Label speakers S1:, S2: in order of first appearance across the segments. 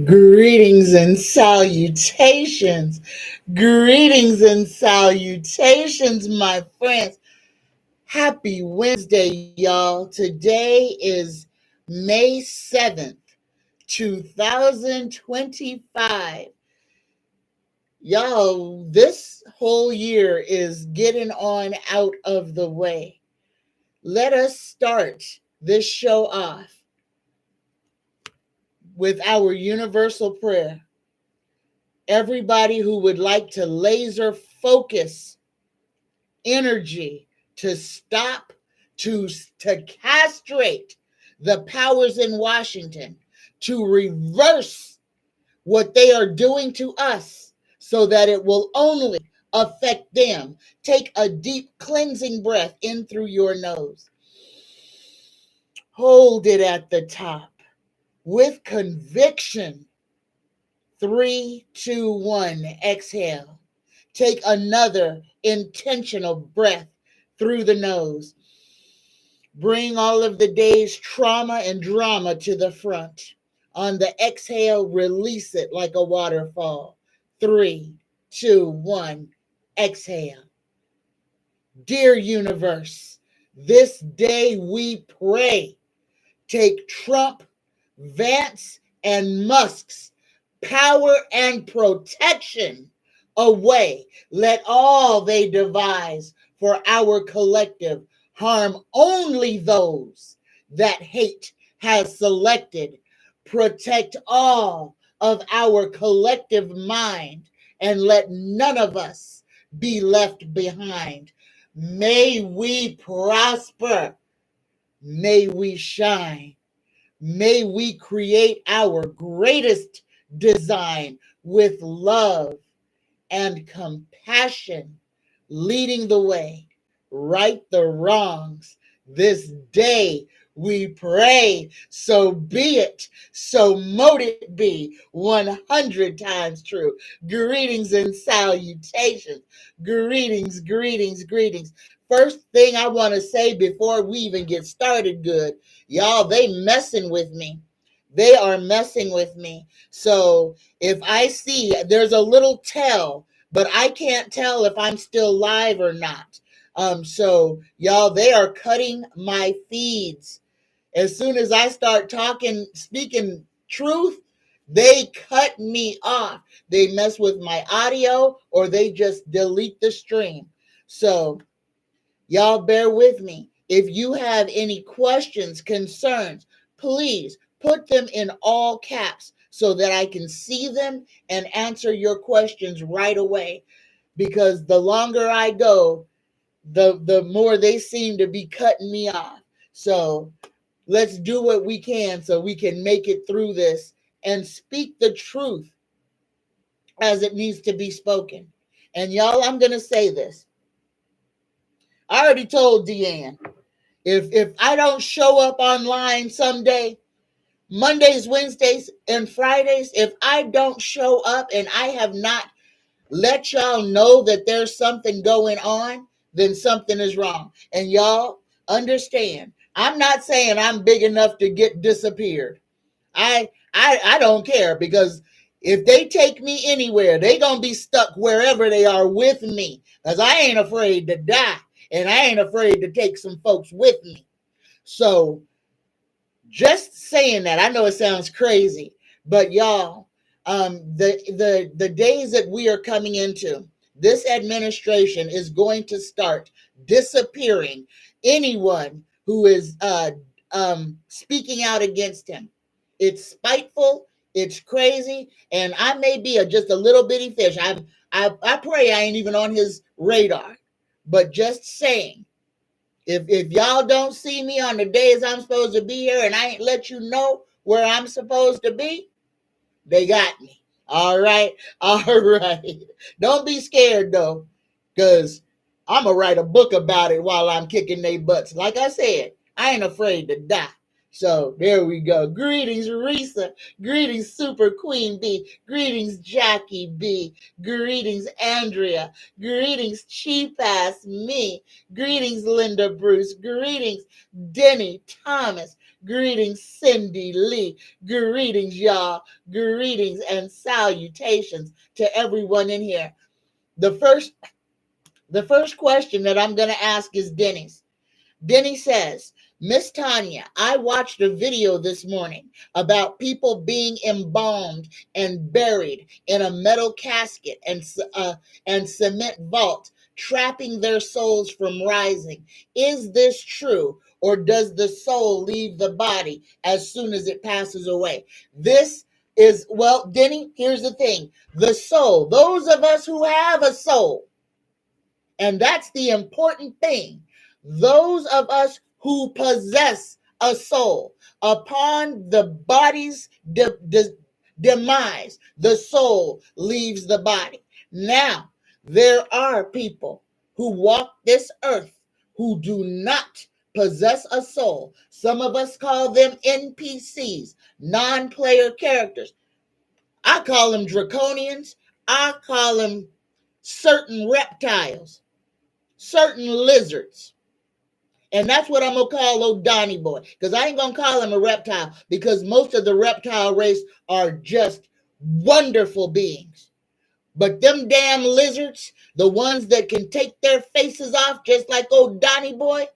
S1: Greetings and salutations. Greetings and salutations, my friends. Happy Wednesday, y'all. Today is May 7th, 2025. Y'all, this whole year is getting on out of the way. Let us start this show off with our universal prayer. Everybody who would like to laser focus energy to stop, to castrate the powers in Washington, to reverse what they are doing to us so that it will only affect them. Take a deep cleansing breath in through your nose. Hold it at the top with conviction. 3, 2, 1, exhale. Take another intentional breath through the nose. Bring all of the day's trauma and drama to the front. On the exhale, release it like a waterfall. 3, 2, 1, exhale. Dear universe, this day we pray. Take Trump, Vance, and Musk's power and protection away. Let all they devise for our collective harm only those that hate has selected. Protect all of our collective mind and let none of us be left behind. May we prosper. May we shine. May we create our greatest design with love and compassion, leading the way, right the wrongs. This day we pray, so be it, so mote it be, 100 times true. Greetings and salutations. Greetings, greetings, greetings. First thing I want to say before we even get started good, y'all, they messing with me. They are messing with me. So if I see there's a little tell, but I can't tell if I'm still live or not. So y'all, they are cutting my feeds. As soon as I start talking, speaking truth, they cut me off. They mess with my audio or they just delete the stream. So y'all bear with me. If you have any questions, concerns, please put them in all caps so that I can see them and answer your questions right away. Because the longer I go, the more they seem to be cutting me off. So let's do what we can so we can make it through this and speak the truth as it needs to be spoken. And y'all, I'm going to say this. I already told Deanne, if I don't show up online someday, Mondays, Wednesdays, and Fridays, if I don't show up and I have not let y'all know that there's something going on, then something is wrong. And y'all understand, I'm not saying I'm big enough to get disappeared. I don't care, because if they take me anywhere, they gonna be stuck wherever they are with me, because I ain't afraid to die and I ain't afraid to take some folks with me. So just saying that, I know it sounds crazy, but y'all, the days that we are coming into, this administration is going to start disappearing anyone who is speaking out against him. It's spiteful, it's crazy, and I may be just a little bitty fish. I pray I ain't even on his radar, but just saying. If y'all don't see me on the days I'm supposed to be here and I ain't let you know where I'm supposed to be, they got me. All right. All right. Don't be scared though, because I'm going to write a book about it while I'm kicking their butts. Like I said, I ain't afraid to die. So there we go. Greetings, Risa. Greetings, Super Queen B. Greetings, Jackie B. Greetings, Andrea. Greetings, Cheap Ass Me. Greetings, Linda Bruce. Greetings, Denny Thomas. Greetings, Cindy Lee. Greetings, y'all. Greetings and salutations to everyone in here. The first question that I'm going to ask is Denny's. Denny says, Miss Tanya, I watched a video this morning about people being embalmed and buried in a metal casket and cement vault, trapping their souls from rising. Is this true, or does the soul leave the body as soon as it passes away? This is, well, Denny, here's the thing. The soul, those of us who have a soul, and that's the important thing. Those of us who possess a soul, upon the body's demise, the soul leaves the body. Now, there are people who walk this earth who do not possess a soul. Some of us call them NPCs, non-player characters. I call them draconians. I call them certain reptiles, certain lizards. And that's what I'm going to call old Donnie Boy, because I ain't going to call him a reptile, because most of the reptile race are just wonderful beings. But them damn lizards, the ones that can take their faces off just like old Donnie Boy,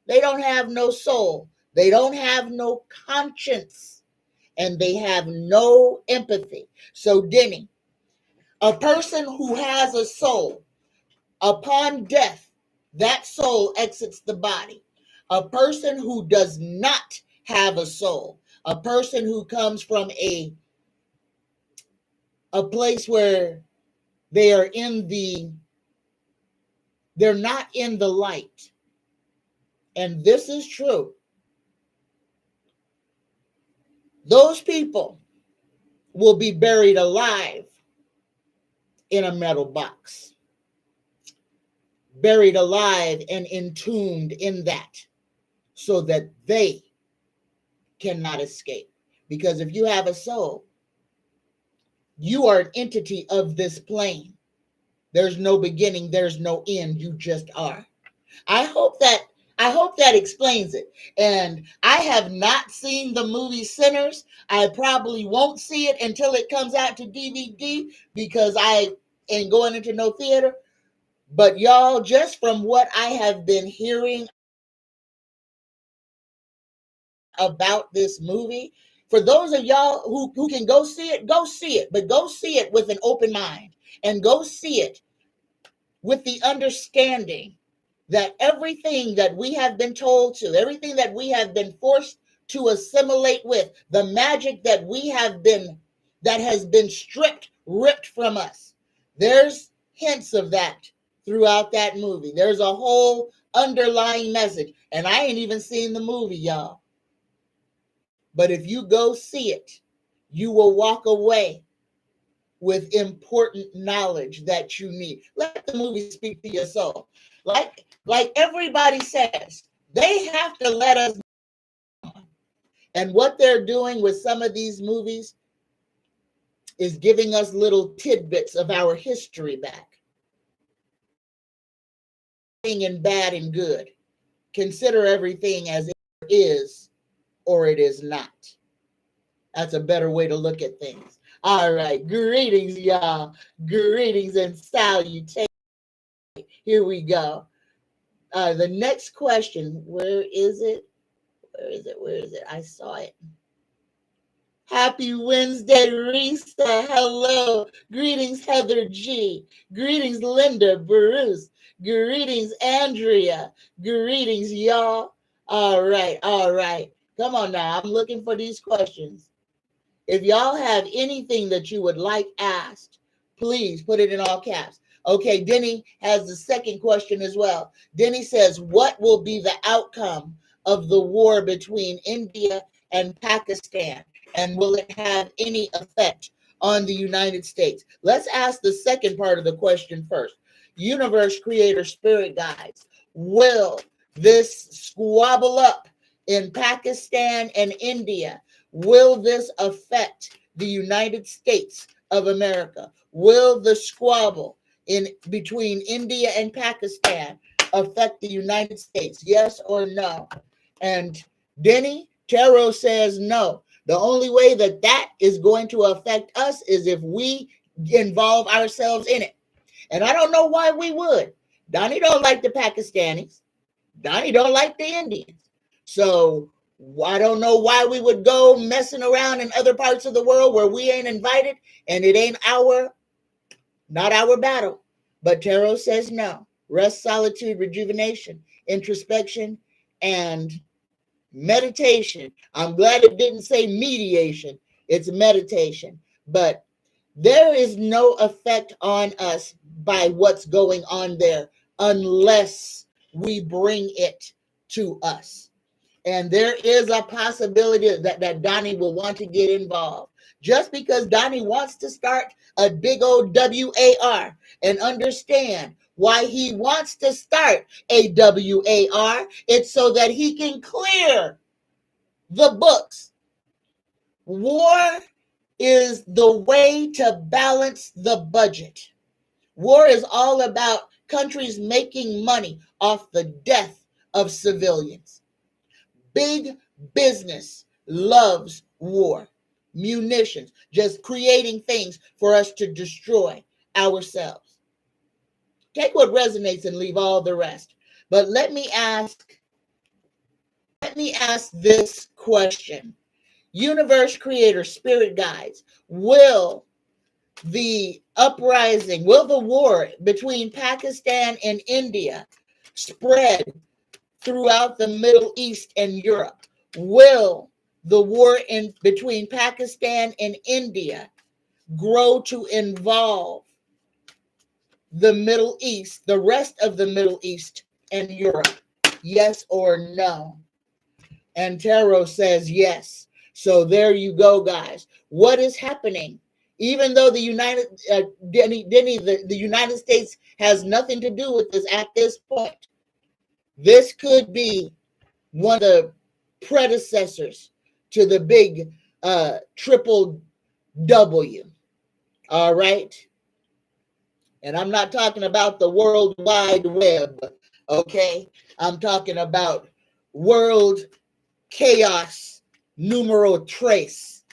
S1: they don't have no soul. They don't have no conscience. And they have no empathy. So, Denny, a person who has a soul, upon death, that soul exits the body. A person who does not have a soul, a person who comes from a place where they are they're not in the light. And this is true. Those people will be buried alive in a metal box, buried alive and entombed in that, so that they cannot escape. Because if you have a soul, you are an entity of this plane. There's no beginning, there's no end, you just are. I hope that explains it. And I have not seen the movie Sinners. I probably won't see it until it comes out to DVD, because I ain't going into no theater. But y'all, just from what I have been hearing about this movie, for those of y'all who can go see it, go see it. But go see it with an open mind, and go see it with the understanding that everything that we have been told to, everything that we have been forced to assimilate with, the magic that has been ripped from us, there's hints of that throughout that movie. There's a whole underlying message, and I ain't even seen the movie, y'all. But if you go see it, you will walk away with important knowledge that you need. Let the movie speak to your soul. Like everybody says, they have to let us know. And what they're doing with some of these movies is giving us little tidbits of our history back. And bad and good. Consider everything as it is or it is not. That's a better way to look at things. All right. Greetings, y'all. Greetings and salutations. Here we go. The next question. Where is it? Where is it? I saw it. Happy Wednesday, Risa. Hello. Greetings, Heather G. Greetings, Linda Bruce. Greetings, Andrea. Greetings, y'all. All right. Come on now. I'm looking for these questions. If y'all have anything that you would like asked, please put it in all caps. Okay, Denny has the second question as well. Denny says, what will be the outcome of the war between India and Pakistan? And will it have any effect on the United States? Let's ask the second part of the question first. Universe Creator Spirit Guides, will this squabble up in Pakistan and India, will this affect the United States of America? Will the squabble in between India and Pakistan affect the United States? Yes or no? And Denny, Tarot says no. The only way that that is going to affect us is if we involve ourselves in it. And I don't know why we would. Donnie don't like the Pakistanis. Donnie don't like the Indians. So I don't know why we would go messing around in other parts of the world where we ain't invited and it ain't not our battle. But tarot says no. Rest, solitude, rejuvenation, introspection, and meditation. I'm glad it didn't say mediation. It's meditation. But there is no effect on us by what's going on there unless we bring it to us. And there is a possibility that Donnie will want to get involved. Just because Donnie wants to start a big old WAR, and understand why he wants to start a WAR, it's so that he can clear the books. War is the way to balance the budget. War is all about countries making money off the death of civilians. Big business loves war, munitions, just creating things for us to destroy ourselves. Take what resonates and leave all the rest. But let me ask this question. Universe creator, spirit guides, will the uprising, will the war between Pakistan and India spread throughout the Middle East and Europe? Will the war between Pakistan and India grow to involve the Middle East, the rest of the Middle East and Europe? Yes or no? And tarot says yes. So there you go, guys. What is happening? Even though the United States has nothing to do with this at this point, this could be one of the predecessors to the big triple W. All right. And I'm not talking about the World Wide Web. Okay. I'm talking about world chaos numero tres.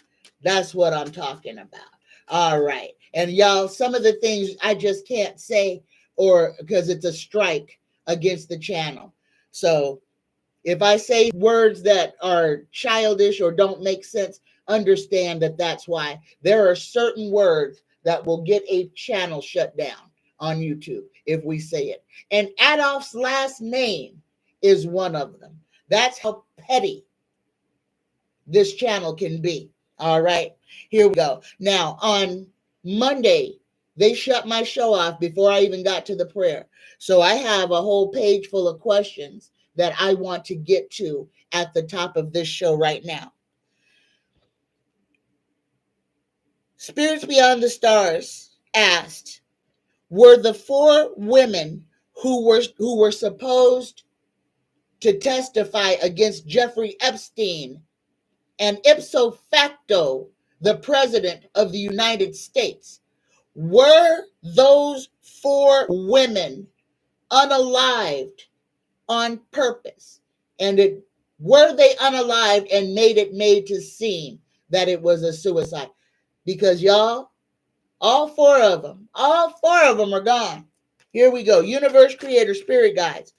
S1: That's what I'm talking about. All right. And y'all, some of the things I just can't say, or because it's a strike against the channel. So if I say words that are childish or don't make sense, understand that that's why. There are certain words that will get a channel shut down on YouTube if we say it. And Adolf's last name is one of them. That's how petty this channel can be. All right, here we go. Now, on Monday, they shut my show off before I even got to the prayer. So I have a whole page full of questions that I want to get to at the top of this show right now. Spirits Beyond the Stars asked, were the 4 women who were supposed to testify against Jeffrey Epstein and ipso facto the president of the United States, were those 4 women unalived on purpose? And were they unalived and made to seem that it was a suicide? Because y'all, all 4 of them are gone. Here we go. Universe creator, spirit guides.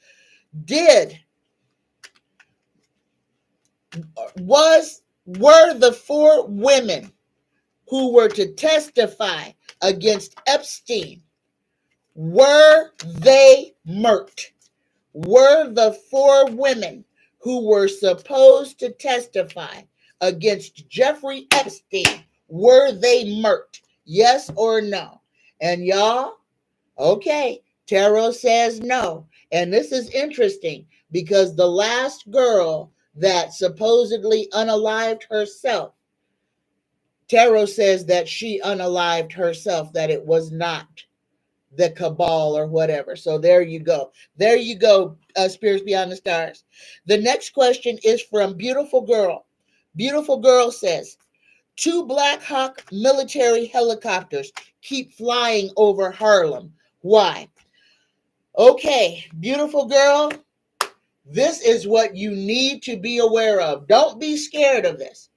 S1: Were the 4 women who were to testify against Epstein, were they murked? Were the 4 women who were supposed to testify against Jeffrey Epstein, were they murked? Yes or no? And y'all, okay, tarot says no. And this is interesting because the last girl that supposedly unalived herself, tarot says that she unalived herself, that it was not the cabal or whatever. So there you go. There you go, Spirits Beyond the Stars. The next question is from Beautiful Girl. Beautiful Girl says, 2 Blackhawk military helicopters keep flying over Harlem. Why? Okay, Beautiful Girl, This is what you need to be aware of. Don't be scared of this.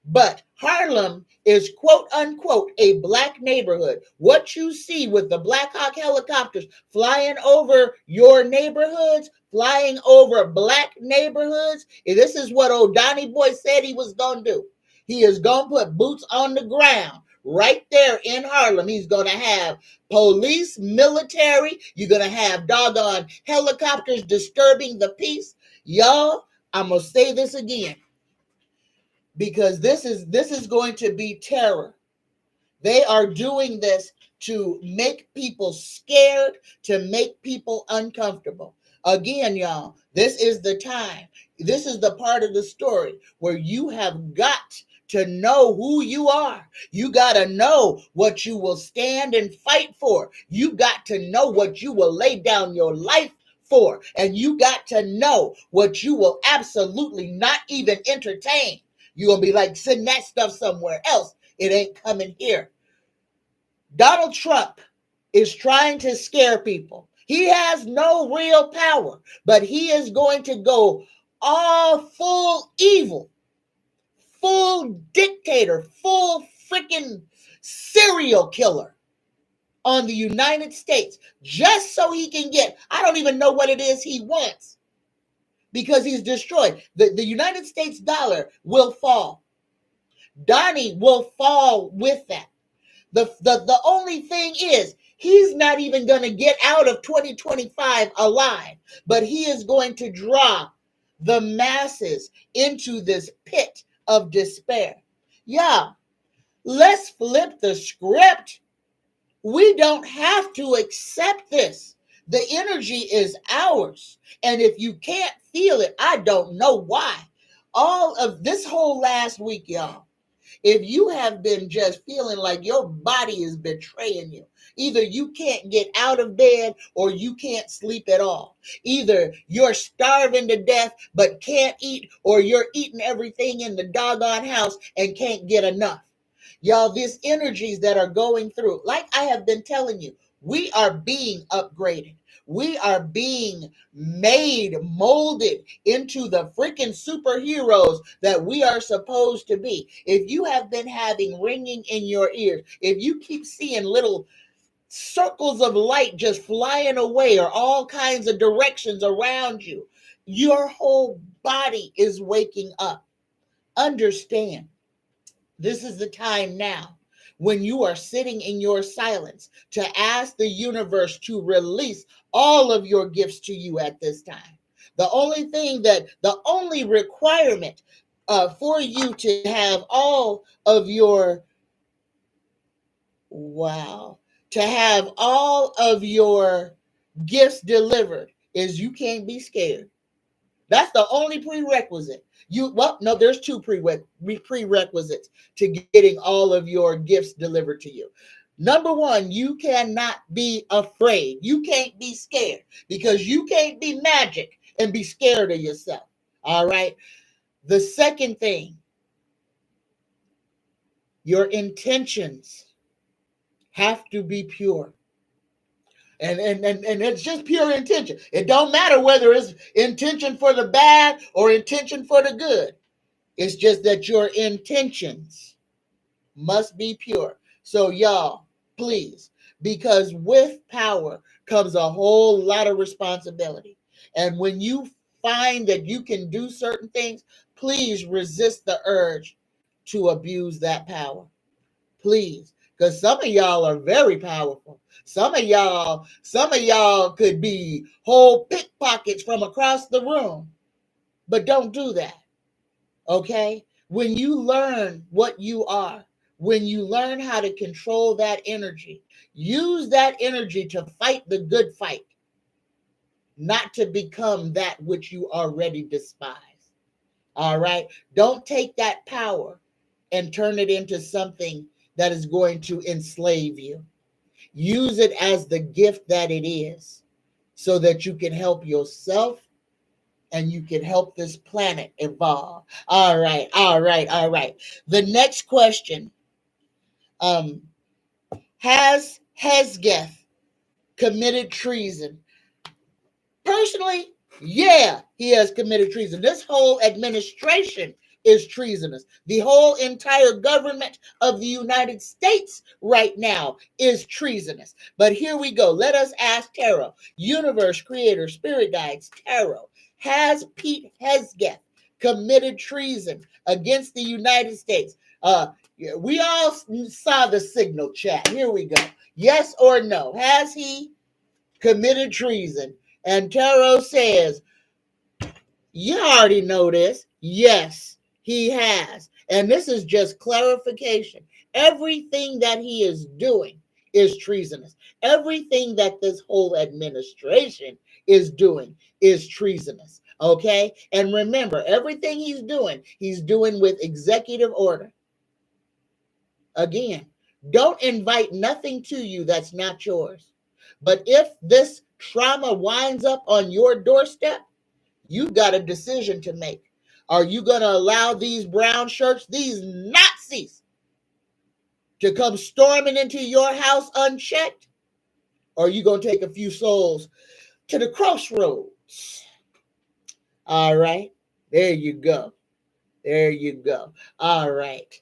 S1: But Harlem is quote unquote a black neighborhood. What you see with the Blackhawk helicopters flying over your neighborhoods, flying over black neighborhoods, this is what old Donnie Boy said he was going to do. He is going to put boots on the ground right there in Harlem. He's going to have police, military. You're going to have doggone helicopters disturbing the peace. Y'all, I'm going to say this again, because this is going to be terror. They are doing this to make people scared, to make people uncomfortable. Again, y'all, this is the time. This is the part of the story where you have got to know who you are. You got to know what you will stand and fight for. You got to know what you will lay down your life for. And you got to know what you will absolutely not even entertain. You're going to be like, send that stuff somewhere else. It ain't coming here. Donald Trump is trying to scare people. He has no real power, but he is going to go all full evil, full dictator, full freaking serial killer on the United States, just so he can get, I don't even know what it is he wants, because he's destroyed. The United States dollar will fall. Donnie will fall with that. The only thing is, he's not even going to get out of 2025 alive, but he is going to draw the masses into this pit of despair. Yeah, let's flip the script. We don't have to accept this. The energy is ours. And if you can't feel it, I don't know why. All of this whole last week, y'all, if you have been just feeling like your body is betraying you, either you can't get out of bed or you can't sleep at all. Either you're starving to death but can't eat, or you're eating everything in the doggone house and can't get enough. Y'all, these energies that are going through, like I have been telling you, we are being upgraded. We are being made, molded into the freaking superheroes that we are supposed to be. If you have been having ringing in your ears, if you keep seeing little circles of light just flying away or all kinds of directions around you, your whole body is waking up. Understand, this is the time now when you are sitting in your silence to ask the universe to release all of your gifts to you at this time. The only requirement for you to have all of your, to have all of your gifts delivered is you can't be scared. That's the only prerequisite. There's two prerequisites to getting all of your gifts delivered to you. Number one, you cannot be afraid. You can't be scared, because you can't be magic and be scared of yourself. All right. The second thing, your intentions have to be pure. And it's just pure intention. It don't matter whether it's intention for the bad or intention for the good. It's just that your intentions must be pure. So y'all, please, because with power comes a whole lot of responsibility. And when you find that you can do certain things, please resist the urge to abuse that power. Please, because some of y'all are very powerful. Some of y'all could be whole pickpockets from across the room. But don't do that. Okay? When you learn what you are, when you learn how to control that energy, use that energy to fight the good fight, not to become that which you already despise. All right? Don't take that power and turn it into something that is going to enslave you. Use it as the gift that it is, so that you can help yourself and you can help this planet evolve. All right. The next question, has Hesgeth committed treason? Personally, Yeah, he has committed treason. This whole administration is treasonous. The whole entire government of the United States right now is treasonous. But here we go. Let us ask Tarot, universe creator, spirit guides, Tarot. Has Pete Hesketh committed treason against the United States? We all saw the signal chat. Here we go. Yes or no? Has he committed treason? And Tarot says, you already know this. Yes, he has. And this is just clarification. Everything that he is doing is treasonous. Everything that this whole administration is doing is treasonous. Okay? And remember, everything he's doing with executive order. Again, don't invite nothing to you that's not yours. But if this trauma winds up on your doorstep, you've got a decision to make. Are you going to allow these brown shirts, these Nazis, to come storming into your house unchecked? Or are you going to take a few souls to the crossroads? All right. There you go. There you go. All right.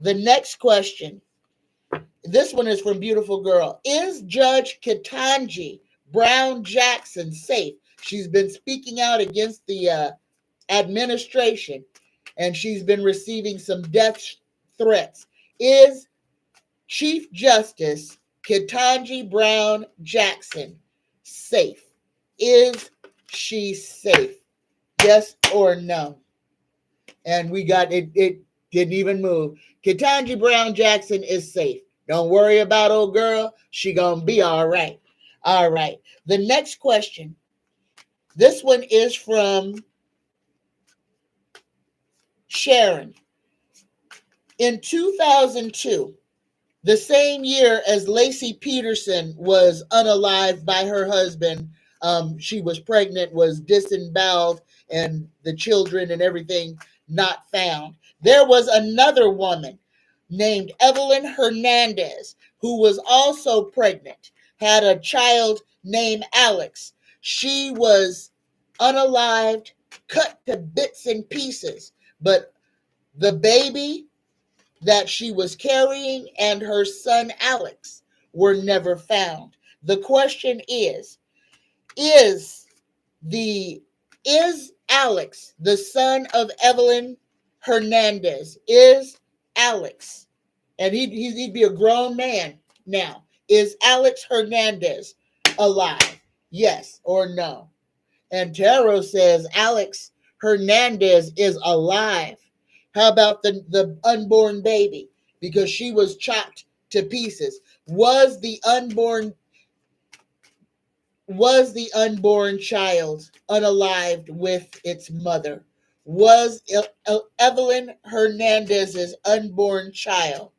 S1: The next question. This one is from Beautiful Girl. Is Judge Ketanji Brown Jackson safe? She's been speaking out against the administration, and she's been receiving some death threats. Is Chief Justice Ketanji Brown Jackson safe? Is she safe? Yes or no? And we got it. It didn't even move. Ketanji Brown Jackson is safe. Don't worry about old girl. She gonna be all right. All right. The next question. This one is from Sharon. In 2002, the same year as Lacey Peterson was unalived by her husband, she was pregnant, was disemboweled, and the children and everything not found. There was another woman named Evelyn Hernandez who was also pregnant, had a child named Alex. She was unalived, cut to bits and pieces, but the baby that she was carrying and her son Alex were never found. The question is the is Alex the son of Evelyn Hernandez? Is Alex, and he'd be a grown man now, is Alex Hernandez alive? Yes or no? And Tarot says Alex Hernandez is alive. How about the unborn baby? Because she was chopped to pieces. Was the unborn child unalived with its mother? Was Evelyn Hernandez's unborn child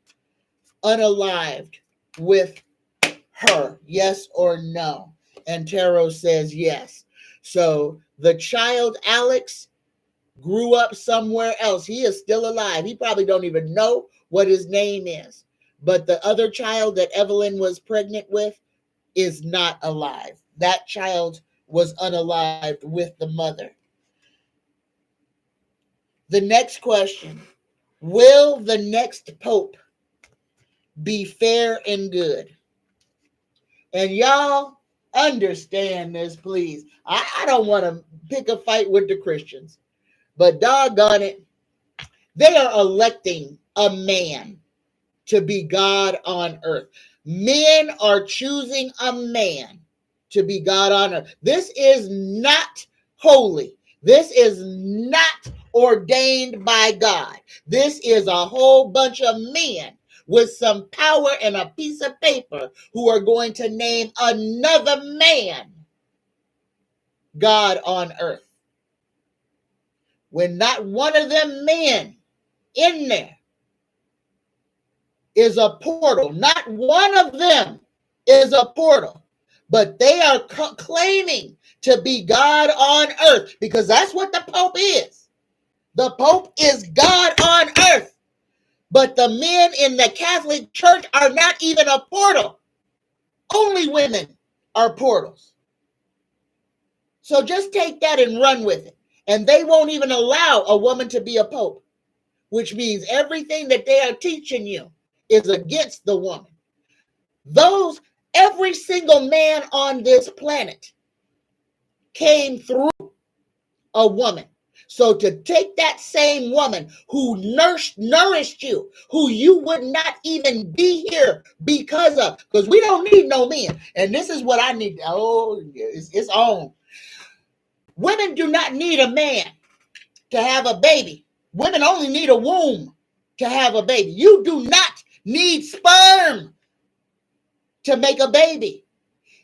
S1: unalived with her? Yes or no? And Tarot says yes. So the child Alex grew up somewhere else. He is still alive. He probably don't even know what his name is. But the other child that Evelyn was pregnant with is not alive. That child was unalived with the mother. The next question. Will the next pope be fair and good? And y'all understand this, please. I don't want to pick a fight with the Christians, but doggone it, they are electing a man to be God on earth. Men are choosing a man to be God on earth. This is not holy. This is not ordained by God. This is a whole bunch of men with some power and a piece of paper who are going to name another man God on earth, when not one of them men in there is a portal. Not one of them is a portal. But they are claiming to be God on earth, because that's what the Pope is. The Pope is God on earth. But the men in the Catholic Church are not even a portal. Only women are portals. So just take that and run with it. And they won't even allow a woman to be a pope, which means everything that they are teaching you is against the woman. Every single man on this planet came through a woman. So to take that same woman who nourished you, who you would not even be here because of, because we don't need no men. And this is what I need. Oh, it's on. Women do not need a man to have a baby. Women only need a womb to have a baby. You do not need sperm to make a baby.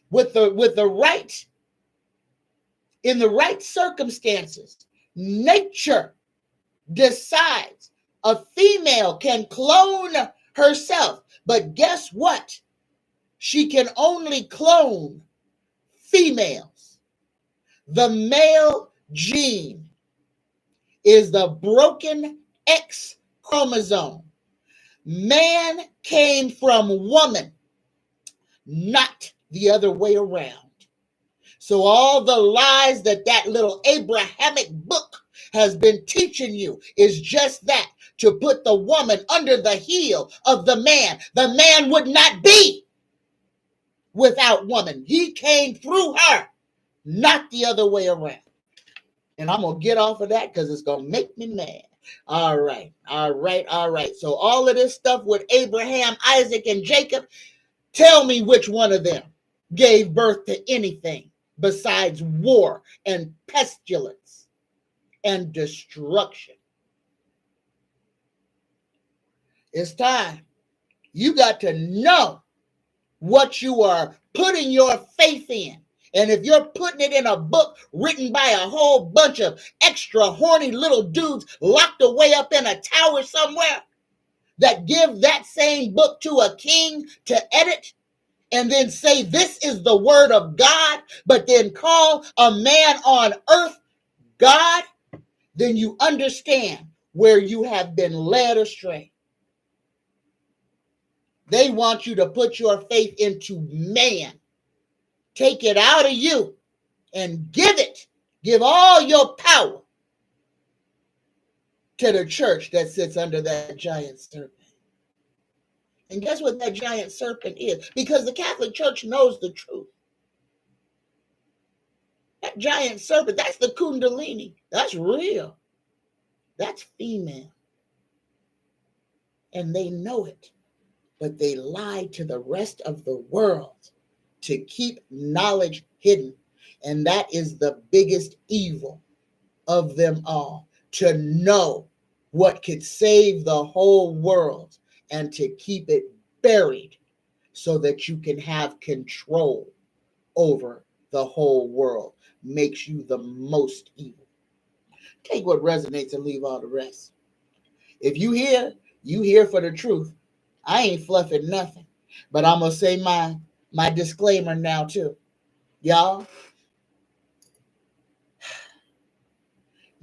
S1: With the right, in the right circumstances, nature decides a female can clone herself. But guess what? She can only clone females. The male gene is the broken X chromosome. Man came from woman, not the other way around. So all the lies that little Abrahamic book has been teaching you is just that, to put the woman under the heel of the man. The man would not be without woman. He came through her, not the other way around. And I'm going to get off of that because it's going to make me mad. All right. So all of this stuff with Abraham, Isaac, and Jacob, tell me which one of them gave birth to anything besides war and pestilence and destruction. It's time. You got to know what you are putting your faith in. And if you're putting it in a book written by a whole bunch of extra horny little dudes locked away up in a tower somewhere that give that same book to a king to edit and then say this is the word of God, but then call a man on earth God, then you understand where you have been led astray. They want you to put your faith into man. Take it out of you and give all your power to the church that sits under that giant serpent. And guess what that giant serpent is? Because the Catholic Church knows the truth. That giant serpent, that's the Kundalini. That's real. That's female. And they know it. But they lie to the rest of the world to keep knowledge hidden. And that is the biggest evil of them all. To know what could save the whole world and to keep it buried so that you can have control over the whole world makes you the most evil. Take what resonates and leave all the rest. If you hear for the truth. I ain't fluffing nothing. But I'm going to say my disclaimer now too. Y'all,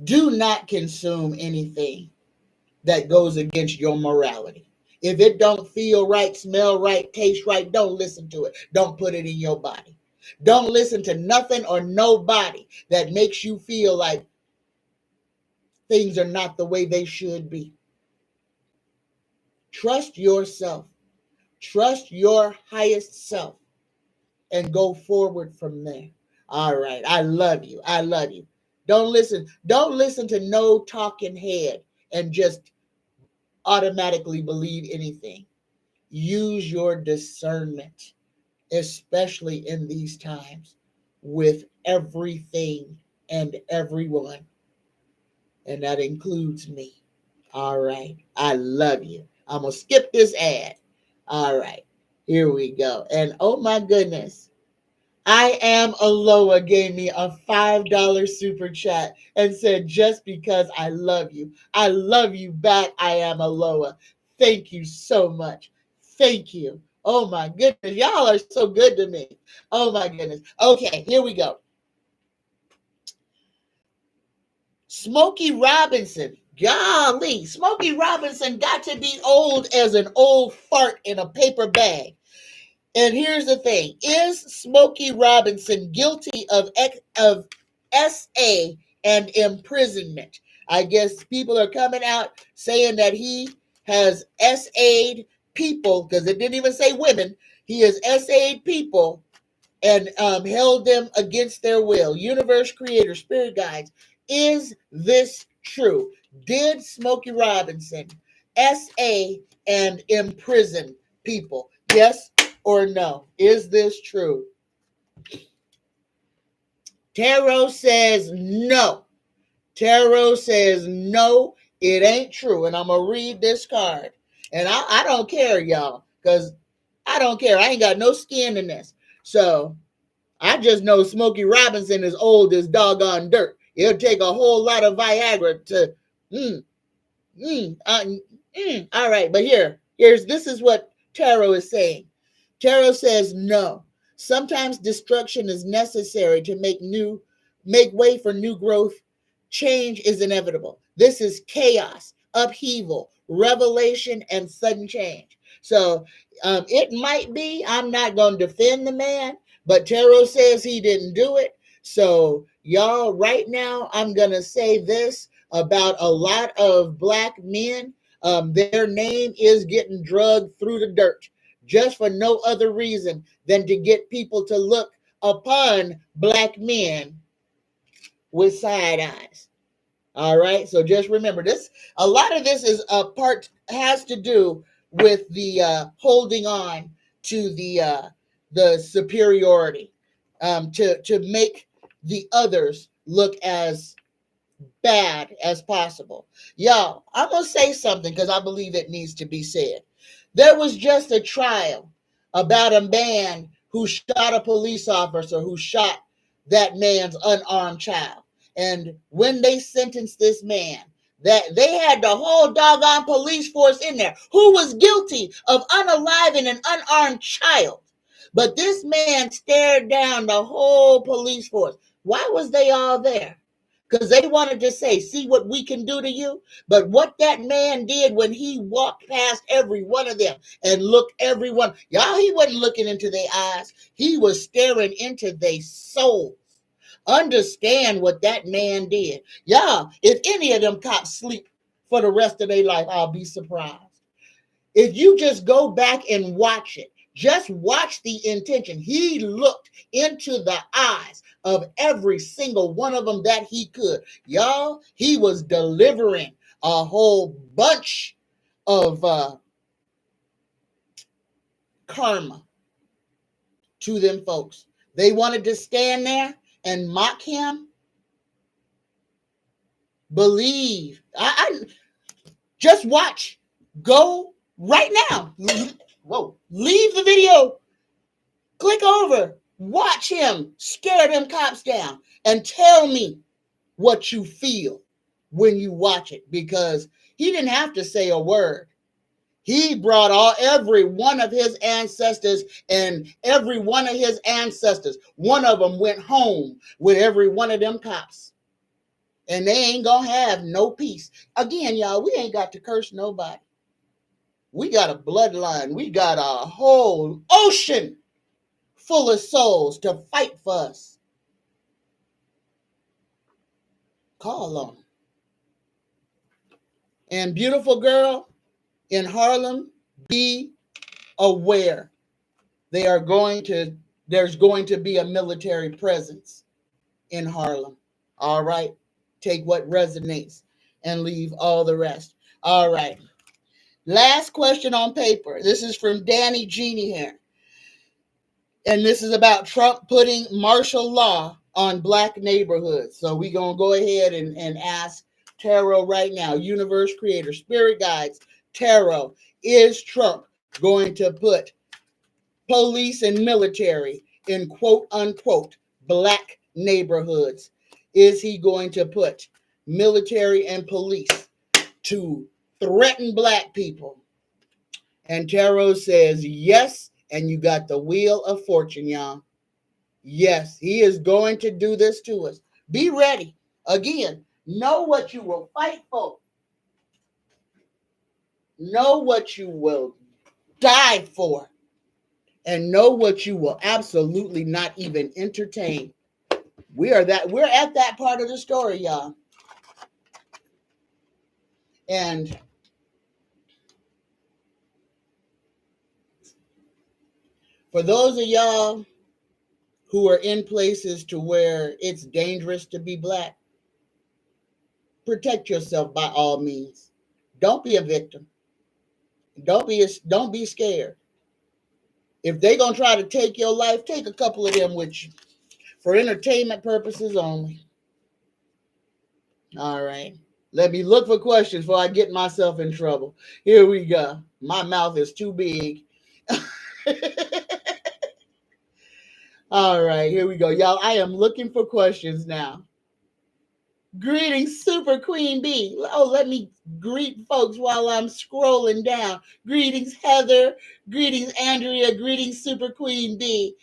S1: do not consume anything that goes against your morality. If it don't feel right, smell right, taste right, don't listen to it. Don't put it in your body. Don't listen to nothing or nobody that makes you feel like things are not the way they should be. Trust yourself. Trust your highest self and go forward from there. All right. I love you. I love you. Don't listen to no talking head and just automatically believe anything. Use your discernment, especially in these times, with everything and everyone. And that includes me. All right. I love you. I'm going to skip this ad. All right. Here we go. And oh my goodness. I Am Aloha gave me a $5 super chat and said, just because I love you. I love you back, I Am Aloha. Thank you so much. Thank you. Oh my goodness. Y'all are so good to me. Oh my goodness. Okay, here we go. Smokey Robinson. Golly, Smokey Robinson got to be old as an old fart in a paper bag. And here's the thing. Is Smokey Robinson guilty of SA and imprisonment. I guess people are coming out saying that he has SA'd people, because it didn't even say women. He has SA'd people and held them against their will. Universe creator, spirit guides, is this true? Did Smokey Robinson SA and imprison people? Yes or no? Is this true? Tarot says no. Tarot says no, it ain't true. And I'm going to read this card. And I don't care, y'all, because I don't care. I ain't got no skin in this. So I just know Smokey Robinson is old as doggone dirt. It'll take a whole lot of Viagra to, all right, but this is what Tarot is saying. Tarot says no. Sometimes destruction is necessary to make way for new growth. Change is inevitable. This is chaos, upheaval, revelation, and sudden change. So it might be, I'm not going to defend the man, but Tarot says he didn't do it. So y'all, right now, I'm going to say this about a lot of black men. Their name is getting drugged through the dirt just for no other reason than to get people to look upon black men with side eyes. All right. So just remember this. A lot of this is has to do with the holding on to the superiority, to make the others look as bad as possible. Y'all, I'm going to say something because I believe it needs to be said. There was just a trial about a man who shot a police officer who shot that man's unarmed child. And when they sentenced this man, that they had the whole doggone police force in there who was guilty of unaliving an unarmed child. But this man stared down the whole police force. Why was they all there? Because they wanted to say, see what we can do to you. But what that man did when he walked past every one of them and looked everyone, y'all, he wasn't looking into their eyes. He was staring into their souls. Understand what that man did. Y'all, if any of them cops sleep for the rest of their life, I'll be surprised. If you just go back and watch it, just watch the intention. He looked into the eyes of every single one of them that he could. Y'all, he was delivering a whole bunch of karma to them folks. They wanted to stand there and mock him. Believe. I just watch. Go right now. Whoa. Leave the video. Click over. Watch him scare them cops down and tell me what you feel when you watch it, because he didn't have to say a word. He brought every one of his ancestors, and every one of his ancestors, one of them went home with every one of them cops. And they ain't gonna have no peace. Again, y'all, we ain't got to curse nobody. We got a bloodline. We got a whole ocean full of souls to fight for us. Call on them. And beautiful girl in Harlem, be aware. There's going to be a military presence in Harlem. All right. Take what resonates and leave all the rest. All right. Last question on paper. This is from Danny Genie here. And this is about Trump putting martial law on black neighborhoods. So we're going to go ahead and ask Tarot right now. Universe creator, spirit guides, Tarot. Is Trump going to put police and military in quote unquote black neighborhoods? Is he going to put military and police to threaten black people? And Tarot says yes, and you got the Wheel of Fortune, y'all. Yes, he is going to do this to us. Be ready. Again, know what you will fight for. Know what you will die for. And know what you will absolutely not even entertain. We're at that part of the story, y'all. And for those of y'all who are in places to where it's dangerous to be Black, protect yourself by all means. Don't be a victim. Don't be scared. If they gonna try to take your life, take a couple of them with you for entertainment purposes only. All right. Let me look for questions before I get myself in trouble. Here we go. My mouth is too big. All right, here we go. Y'all, I am looking for questions now. Greetings, Super Queen B. Oh, let me greet folks while I'm scrolling down. Greetings, Heather. Greetings, Andrea. Greetings, Super Queen B.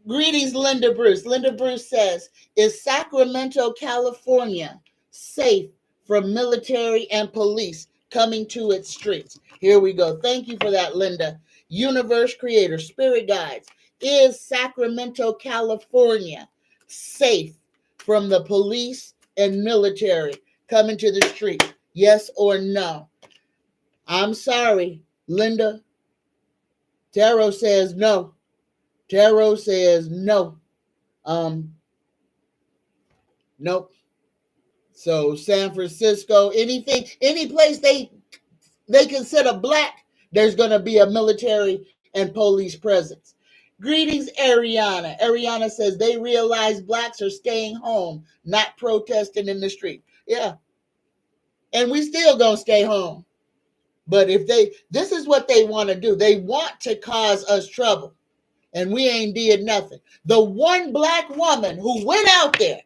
S1: Greetings, Linda Bruce. Linda Bruce says, is Sacramento, California safe from military and police coming to its streets? Here we go. Thank you for that, Linda. Universe Creator, Spirit Guides. Is Sacramento, California safe from the police and military coming to the street? Yes or no? I'm sorry, Linda. Tarot says no. Tarot says no. Nope. So San Francisco, any place they consider Black, there's going to be a military and police presence. Greetings, Ariana. Ariana says they realize Blacks are staying home, not protesting in the street. Yeah. And we still going to stay home. But this is what they want to do. They want to cause us trouble. And we ain't did nothing. The one Black woman who went out there,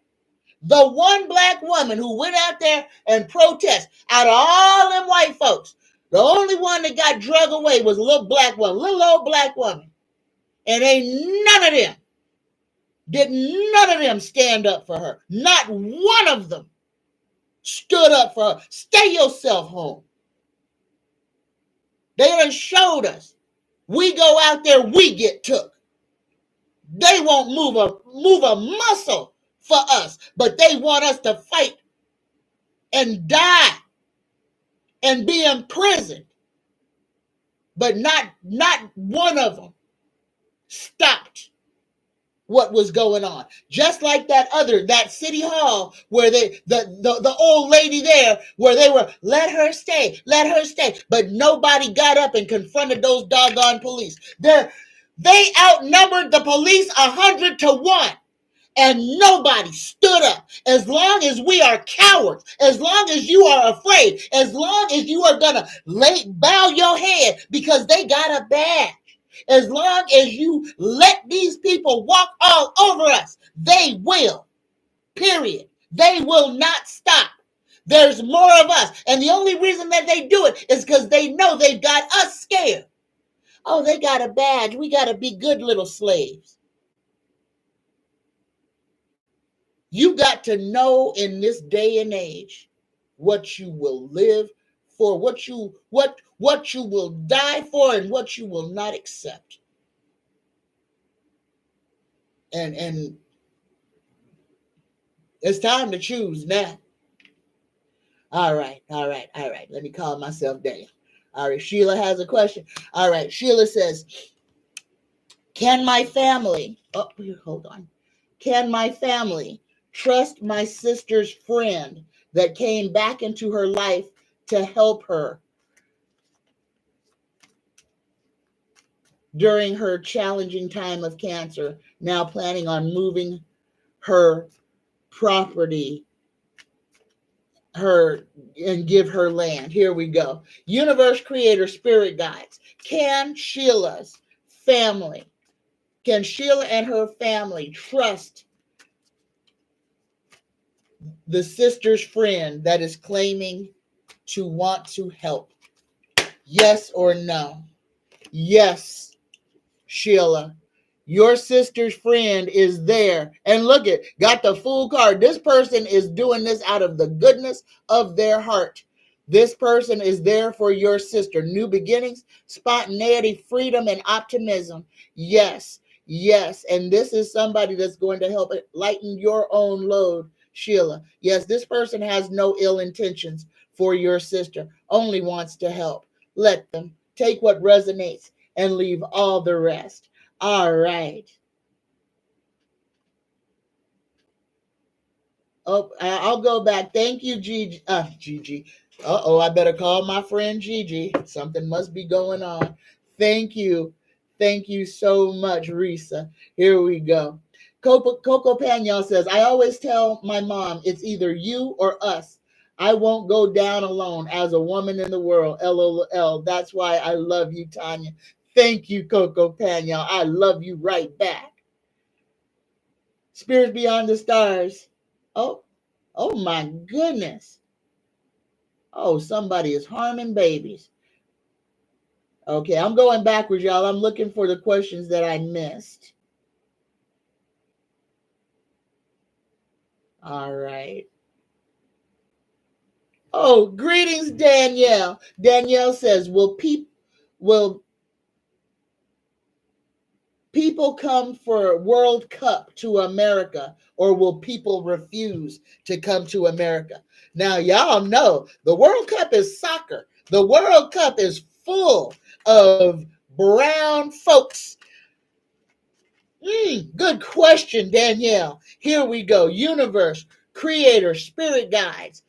S1: and protest out of all them white folks, the only one that got drug away was a little old Black woman. And none of them stand up for her. Not one of them stood up for her. Stay yourself home. They done showed us. We go out there, we get took. They won't move a muscle for us, but they want us to fight and die and be imprisoned. But not one of them stopped what was going on. Just like that city hall where the old lady there, where they were, let her stay. But nobody got up and confronted those doggone police. They outnumbered the police 100-1. And nobody stood up. As long as we are cowards, as long as you are afraid, as long as you are gonna bow your head because they got a badge, as long as you let these people walk all over us, they will. Period. They will not stop. There's more of us. And the only reason that they do it is because they know they've got us scared. Oh, they got a badge. We got to be good little slaves. You got to know in this day and age what you will live for, what you will die for, and what you will not accept. And it's time to choose now. All right. Let me calm myself down. All right, Sheila has a question. All right, Sheila says, can my family trust my sister's friend that came back into her life to help her during her challenging time of cancer, now planning on moving her property and give her land? Here we go. Universe Creator, Spirit Guides. Can Sheila and her family trust the sister's friend that is claiming to want to help? Yes or no? Yes, Sheila. Your sister's friend is there. And look got the full card. This person is doing this out of the goodness of their heart. This person is there for your sister. New beginnings, spontaneity, freedom, and optimism. Yes. Yes, and this is somebody that's going to help lighten your own load, Sheila. Yes, this person has no ill intentions for your sister, only wants to help. Let them take what resonates and leave all the rest. All right. Oh, I'll go back. Thank you, Gigi. Gigi. Uh-oh, I better call my friend Gigi. Something must be going on. Thank you. Thank you so much, Risa. Here we go. Coco Pagnon says, I always tell my mom it's either you or us. I won't go down alone as a woman in the world. LOL. That's why I love you, Tanya. Thank you, Coco Pagnon. I love you right back. Spirits Beyond the Stars. Oh, oh my goodness. Oh, somebody is harming babies. Okay, I'm going backwards, y'all. I'm looking for the questions that I missed. All right. Oh, greetings, Danielle. Danielle says, will people come for World Cup to America, or will people refuse to come to America? Now, y'all know the World Cup is soccer. The World Cup is full of brown folks. Good question, Danielle. Here we go. Universe, creator, spirit guides.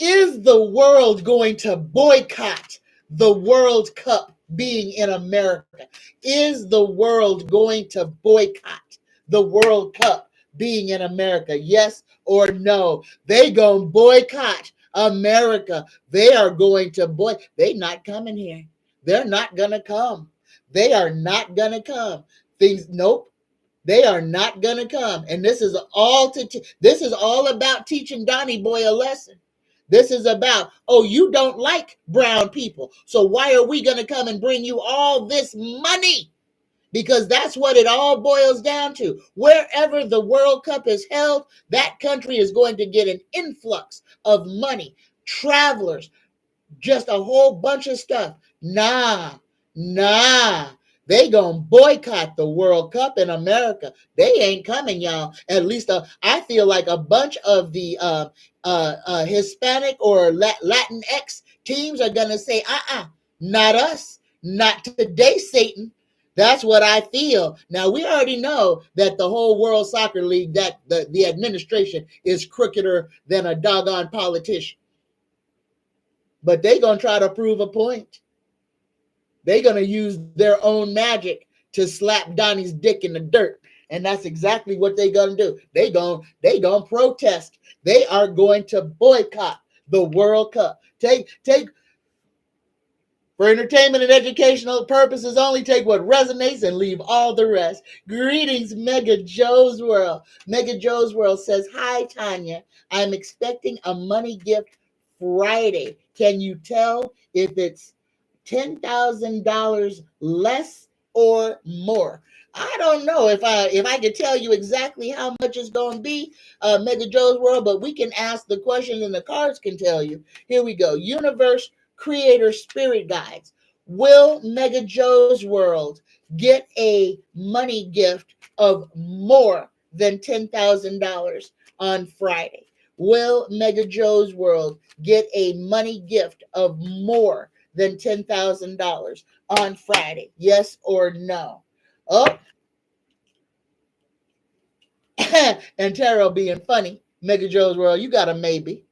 S1: Is the world going to boycott the World Cup being in America? Is the world going to boycott the World Cup being in America? Yes or no? They gonna boycott America. They are going to they not coming here. They're not gonna come. They are not gonna come. Nope. They are not gonna come. And this is all this is all about teaching Donnie Boy a lesson. This is about, oh, you don't like brown people. So why are we going to come and bring you all this money? Because that's what it all boils down to. Wherever the World Cup is held, that country is going to get an influx of money, travelers, just a whole bunch of stuff. Nah. They gonna boycott the World Cup in America. They ain't coming, y'all. At least I feel like a bunch of the Hispanic or Latinx teams are gonna say, not us, not today, Satan. That's what I feel. Now we already know that the whole World Soccer League, that the administration is crookeder than a doggone politician. But they're going to try to prove a point. They're going to use their own magic to slap Donnie's dick in the dirt. And that's exactly what they're going to do. They going to protest. They are going to boycott the World Cup. Take for entertainment and educational purposes only, take what resonates and leave all the rest. Greetings, Mega Joe's World. Mega Joe's World says, hi, Tanya. I'm expecting a money gift Friday. Can you tell if it's $10,000 less or more? I don't know if I could tell you exactly how much it's going to be, Mega Joe's World, but we can ask the questions and the cards can tell you. Here we go. Universe, creator, spirit guides. Will Mega Joe's World get a money gift of more than $10,000 on Friday? Will Mega Joe's World get a money gift of more than $10,000 on Friday? Yes or no? Oh, and Taro being funny. Mega Joe's World, you got a maybe.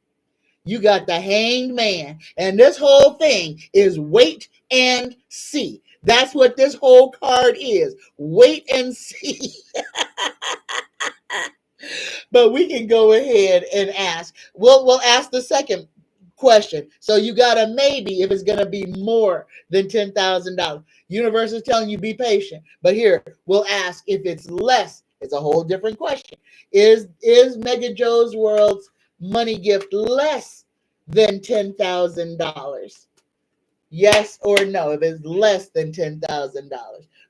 S1: You got the hanged man. And this whole thing is wait and see. That's what this whole card is. Wait and see. But we can go ahead and ask. We'll ask the second question. So you got a maybe if it's going to be more than $10,000. Universe is telling you be patient. But here, we'll ask if it's less. It's a whole different question. Is Mega Joe's World's money gift less than $10,000? Yes or no? If it's less than $10,000.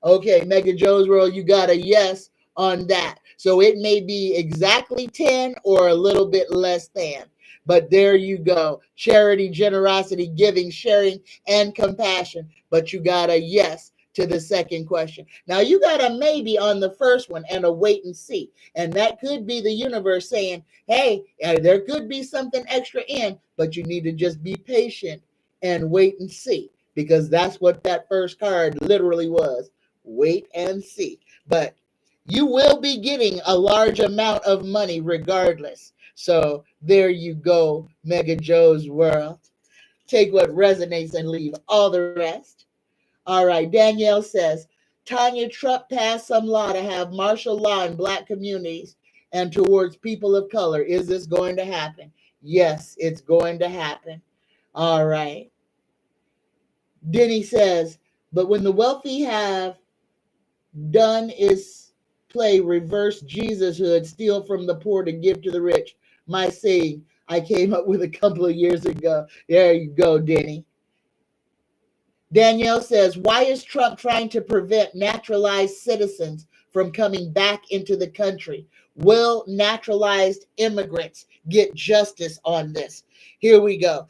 S1: Okay, Mega Joe's World, you got a yes on that. So it may be exactly 10 or a little bit less than. But there you go. Charity, generosity, giving, sharing, and compassion. But you got a yes to the second question. Now, you got a maybe on the first one and a wait and see. And that could be the universe saying, hey, there could be something extra in, but you need to just be patient and wait and see. Because that's what that first card literally was. Wait and see. But you will be getting a large amount of money regardless. So there you go, Mega Joe's world. Take what resonates and leave all the rest. All right, Danielle says, Tanya, Trump passed some law to have martial law in Black communities and towards people of color. Is this going to happen? Yes, it's going to happen. All right. Denny says, but when the wealthy have done is play reverse Jesushood, steal from the poor to give to the rich. My saying I came up with a couple of years ago. There you go, Denny. Danielle says, why is Trump trying to prevent naturalized citizens from coming back into the country? Will naturalized immigrants get justice on this? Here we go.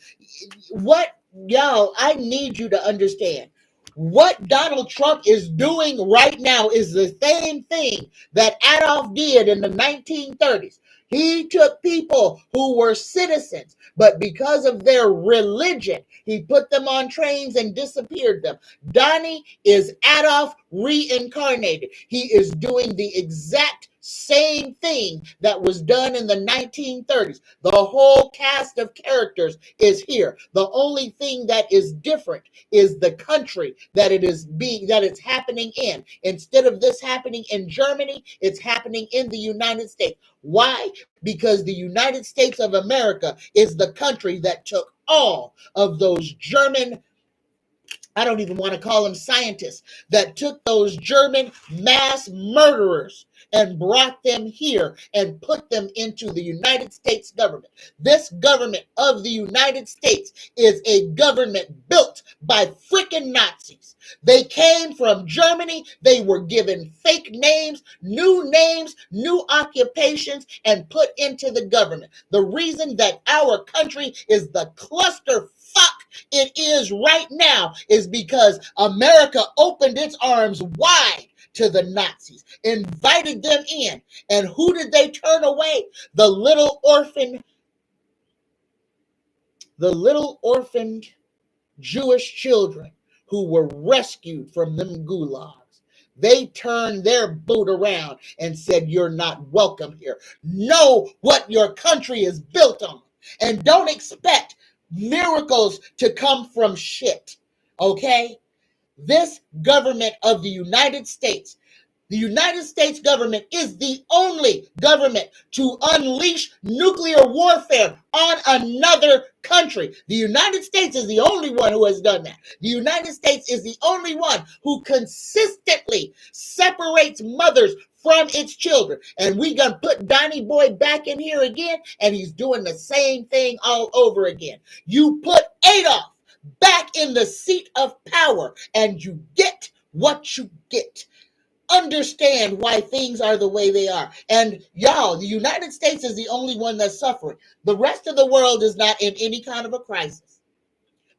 S1: Y'all, I need you to understand. What Donald Trump is doing right now is the same thing that Adolf did in the 1930s. He took people who were citizens, but because of their religion, he put them on trains and disappeared them. Donnie is Adolf reincarnated. He is doing the exact same thing that was done in the 1930s. The whole cast of characters is here. The only thing that is different is the country that it's happening in. Instead of this happening in Germany, it's happening in the United States. Why? Because the United States of America is the country that took all of those German, I don't even want to call them scientists, that took those German mass murderers and brought them here and put them into the United States government. This government of the United States is a government built by freaking Nazis. They came from Germany. They were given fake names, new occupations, and put into the government. The reason that our country is the cluster fuck it is right now is because America opened its arms wide to the Nazis, invited them in. And who did they turn away? The little orphaned Jewish children who were rescued from them gulags. They turned their boot around and said, you're not welcome here. Know what your country is built on. And don't expect miracles to come from shit. Okay? This government of the United States government is the only government to unleash nuclear warfare on another country. The United States is the only one who has done that. The United States is the only one who consistently separates mothers from its children. And we gonna put Donnie Boy back in here again, and he's doing the same thing all over again. You put Adolf back in the seat of power, and you get what you get. Understand why things are the way they are. And y'all, the United States is the only one that's suffering. The rest of the world is not in any kind of a crisis.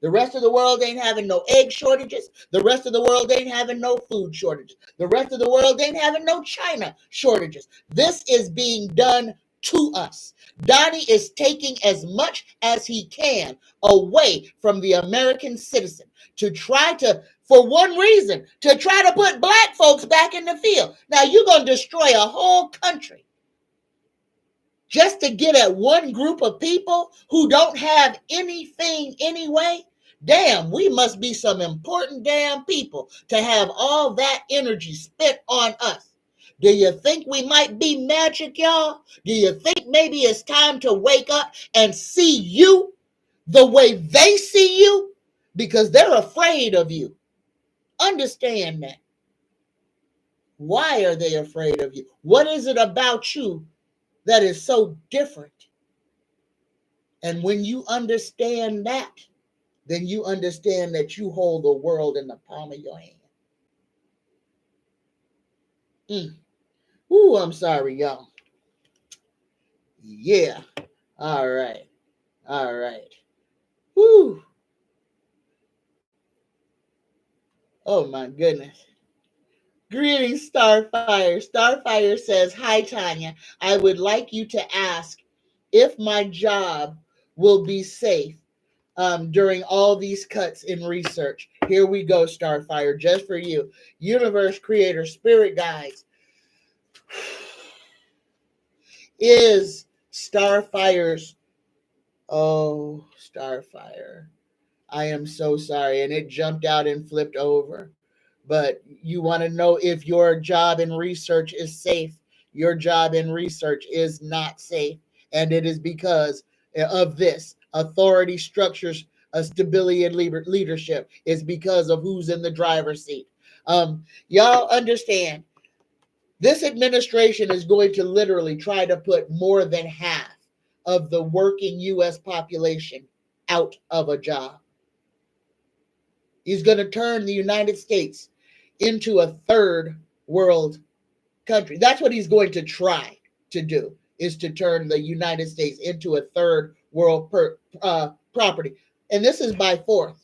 S1: The rest of the world ain't having no egg shortages. The rest of the world ain't having no food shortages. The rest of the world ain't having no China shortages. This is being done to us. Donnie is taking as much as he can away from the American citizen to try to, for one reason, to try to put black folks back in the field. Now you're going to destroy a whole country just to get at one group of people who don't have anything anyway. Damn, we must be some important damn people to have all that energy spent on us. Do you think we might be magic, y'all? Do you think maybe it's time to wake up and see you the way they see you? Because they're afraid of you. Understand that. Why are they afraid of you? What is it about you that is so different? And when you understand that, then you understand that you hold the world in the palm of your hand. Ooh, I'm sorry, y'all. Yeah. All right. Woo. Oh my goodness. Greetings, Starfire. Starfire says, "Hi, Tanya. I would like you to ask if my job will be safe during all these cuts in research." Here we go, Starfire, just for you. Universe creator, spirit guides. Is Starfire's, oh, Starfire. I am so sorry. And it jumped out and flipped over. But you want to know if your job in research is safe. Your job in research is not safe. And it is because of this authority structures, stability, and leadership. Is because of who's in the driver's seat. Y'all understand, this administration is going to literally try to put more than half of the working U.S. population out of a job. He's going to turn the United States into a third world country. That's what he's going to try to do, is to turn the United States into a third world property. And this is by force.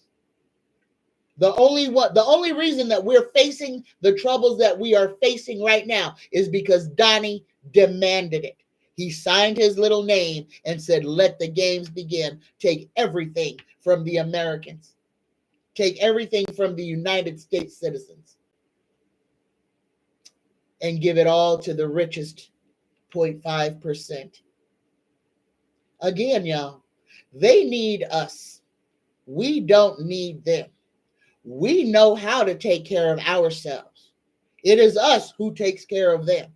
S1: The only reason that we're facing the troubles that we are facing right now is because Donnie demanded it. He signed his little name and said, "Let the games begin. Take everything from the Americans. Take everything from the United States citizens and give it all to the richest 0.5%. Again, y'all, they need us. We don't need them. We know how to take care of ourselves. It is us who takes care of them.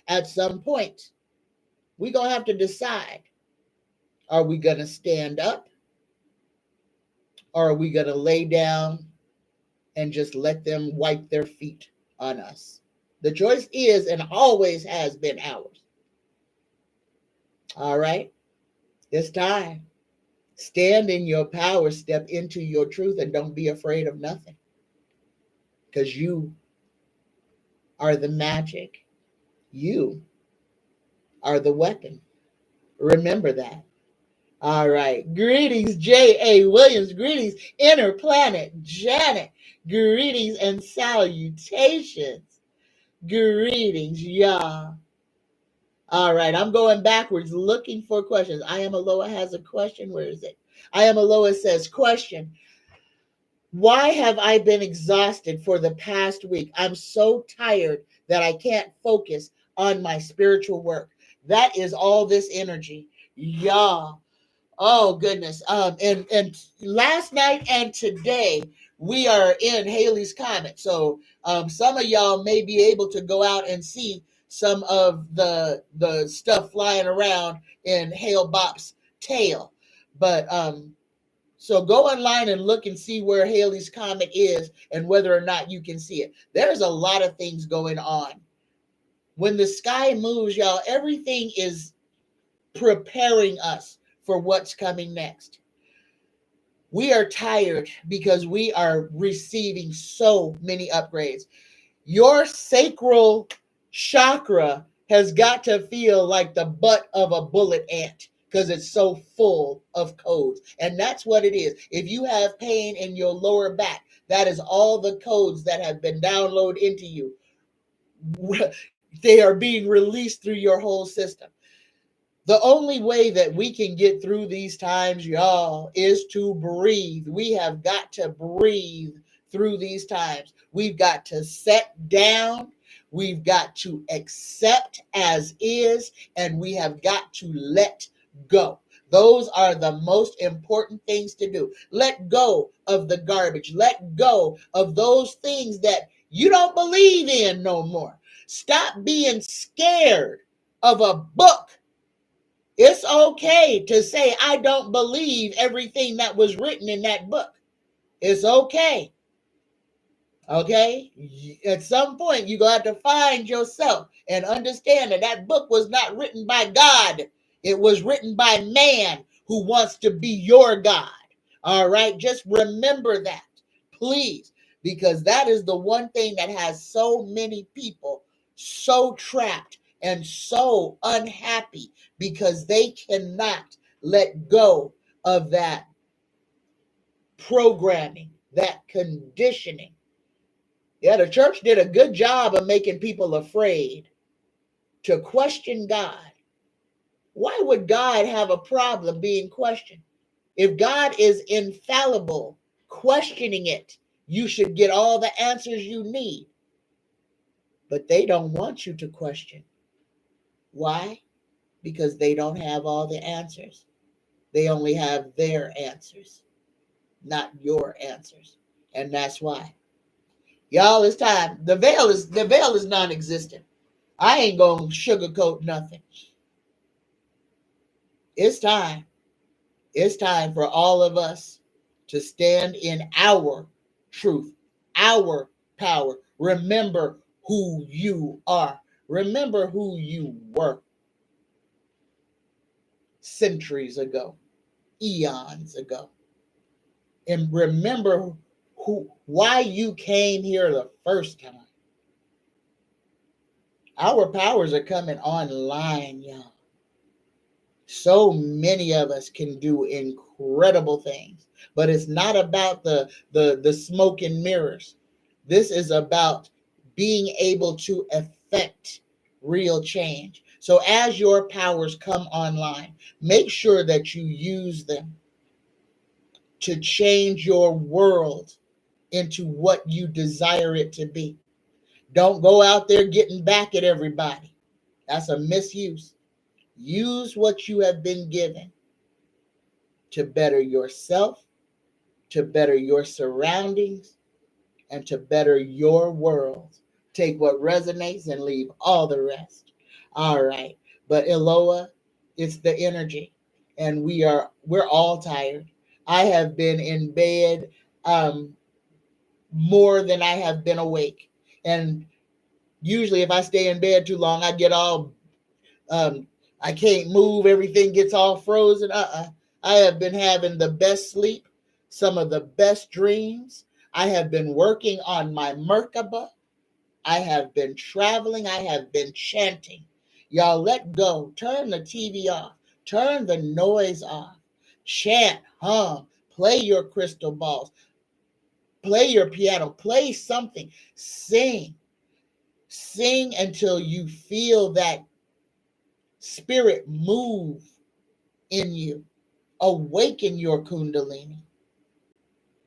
S1: At some point, we're going to have to decide, are we going to stand up, or are we going to lay down and just let them wipe their feet on us? The choice is and always has been ours. All right? It's time. Stand in your power, step into your truth, and don't be afraid of nothing. Because you are the magic. You are the weapon. Remember that. All right. Greetings, J.A. Williams. Greetings, Inner Planet Janet. Greetings and salutations. Greetings, y'all. All right. I'm going backwards looking for questions. I Am Aloha has a question. Where is it? I Am Aloha says, question. Why have I been exhausted for the past week? I'm so tired that I can't focus on my spiritual work. That is all this energy. Y'all. Oh goodness. And last night and today we are in Haley's Comet. So some of y'all may be able to go out and see some of the stuff flying around in Hale Bop's tail. But so go online and look and see where Haley's Comet is and whether or not you can see it. There's a lot of things going on. When the sky moves, y'all, everything is preparing us for what's coming next. We are tired because we are receiving so many upgrades. Your sacral chakra has got to feel like the butt of a bullet ant because it's so full of codes. And that's what it is. If you have pain in your lower back, that is all the codes that have been downloaded into you. They are being released through your whole system. The only way that we can get through these times, y'all, is to breathe. We have got to breathe through these times. We've got to set down. We've got to accept as is, and we have got to let go. Those are the most important things to do. Let go of the garbage. Let go of those things that you don't believe in no more. Stop being scared of a book. It's okay to say, I don't believe everything that was written in that book. It's okay. Okay? At some point, you're going to have to find yourself and understand that that book was not written by God. It was written by man who wants to be your God. All right? Just remember that, please, because that is the one thing that has so many people so trapped and so unhappy because they cannot let go of that programming, that conditioning. Yeah, the church did a good job of making people afraid to question God. Why would God have a problem being questioned? If God is infallible, questioning it, you should get all the answers you need. But they don't want you to question. Why? Because they don't have all the answers. They only have their answers, not your answers. And that's why. Y'all, it's time. The veil is non-existent. I ain't gonna sugarcoat nothing. It's time. It's time for all of us to stand in our truth, our power. Remember who you are. Remember who you were centuries ago, eons ago. And remember why you came here the first time. Our powers are coming online, y'all. So many of us can do incredible things, but it's not about the smoke and mirrors. This is about being able to affect real change. So as your powers come online, make sure that you use them to change your world into what you desire it to be. Don't go out there getting back at everybody. That's a misuse. Use what you have been given to better yourself, to better your surroundings, and to better your world. Take what resonates and leave all the rest. All right. But Eloa, it's the energy. And we're all tired. I have been in bed more than I have been awake. And usually if I stay in bed too long, I get all I can't move, everything gets all frozen. I have been having the best sleep, some of the best dreams. I have been working on my Merkaba. I have been traveling. I have been chanting. Y'all let go. Turn the TV off. Turn the noise off. Chant, hum, play your crystal balls, play your piano, play something, sing. Sing until you feel that spirit move in you. Awaken your kundalini.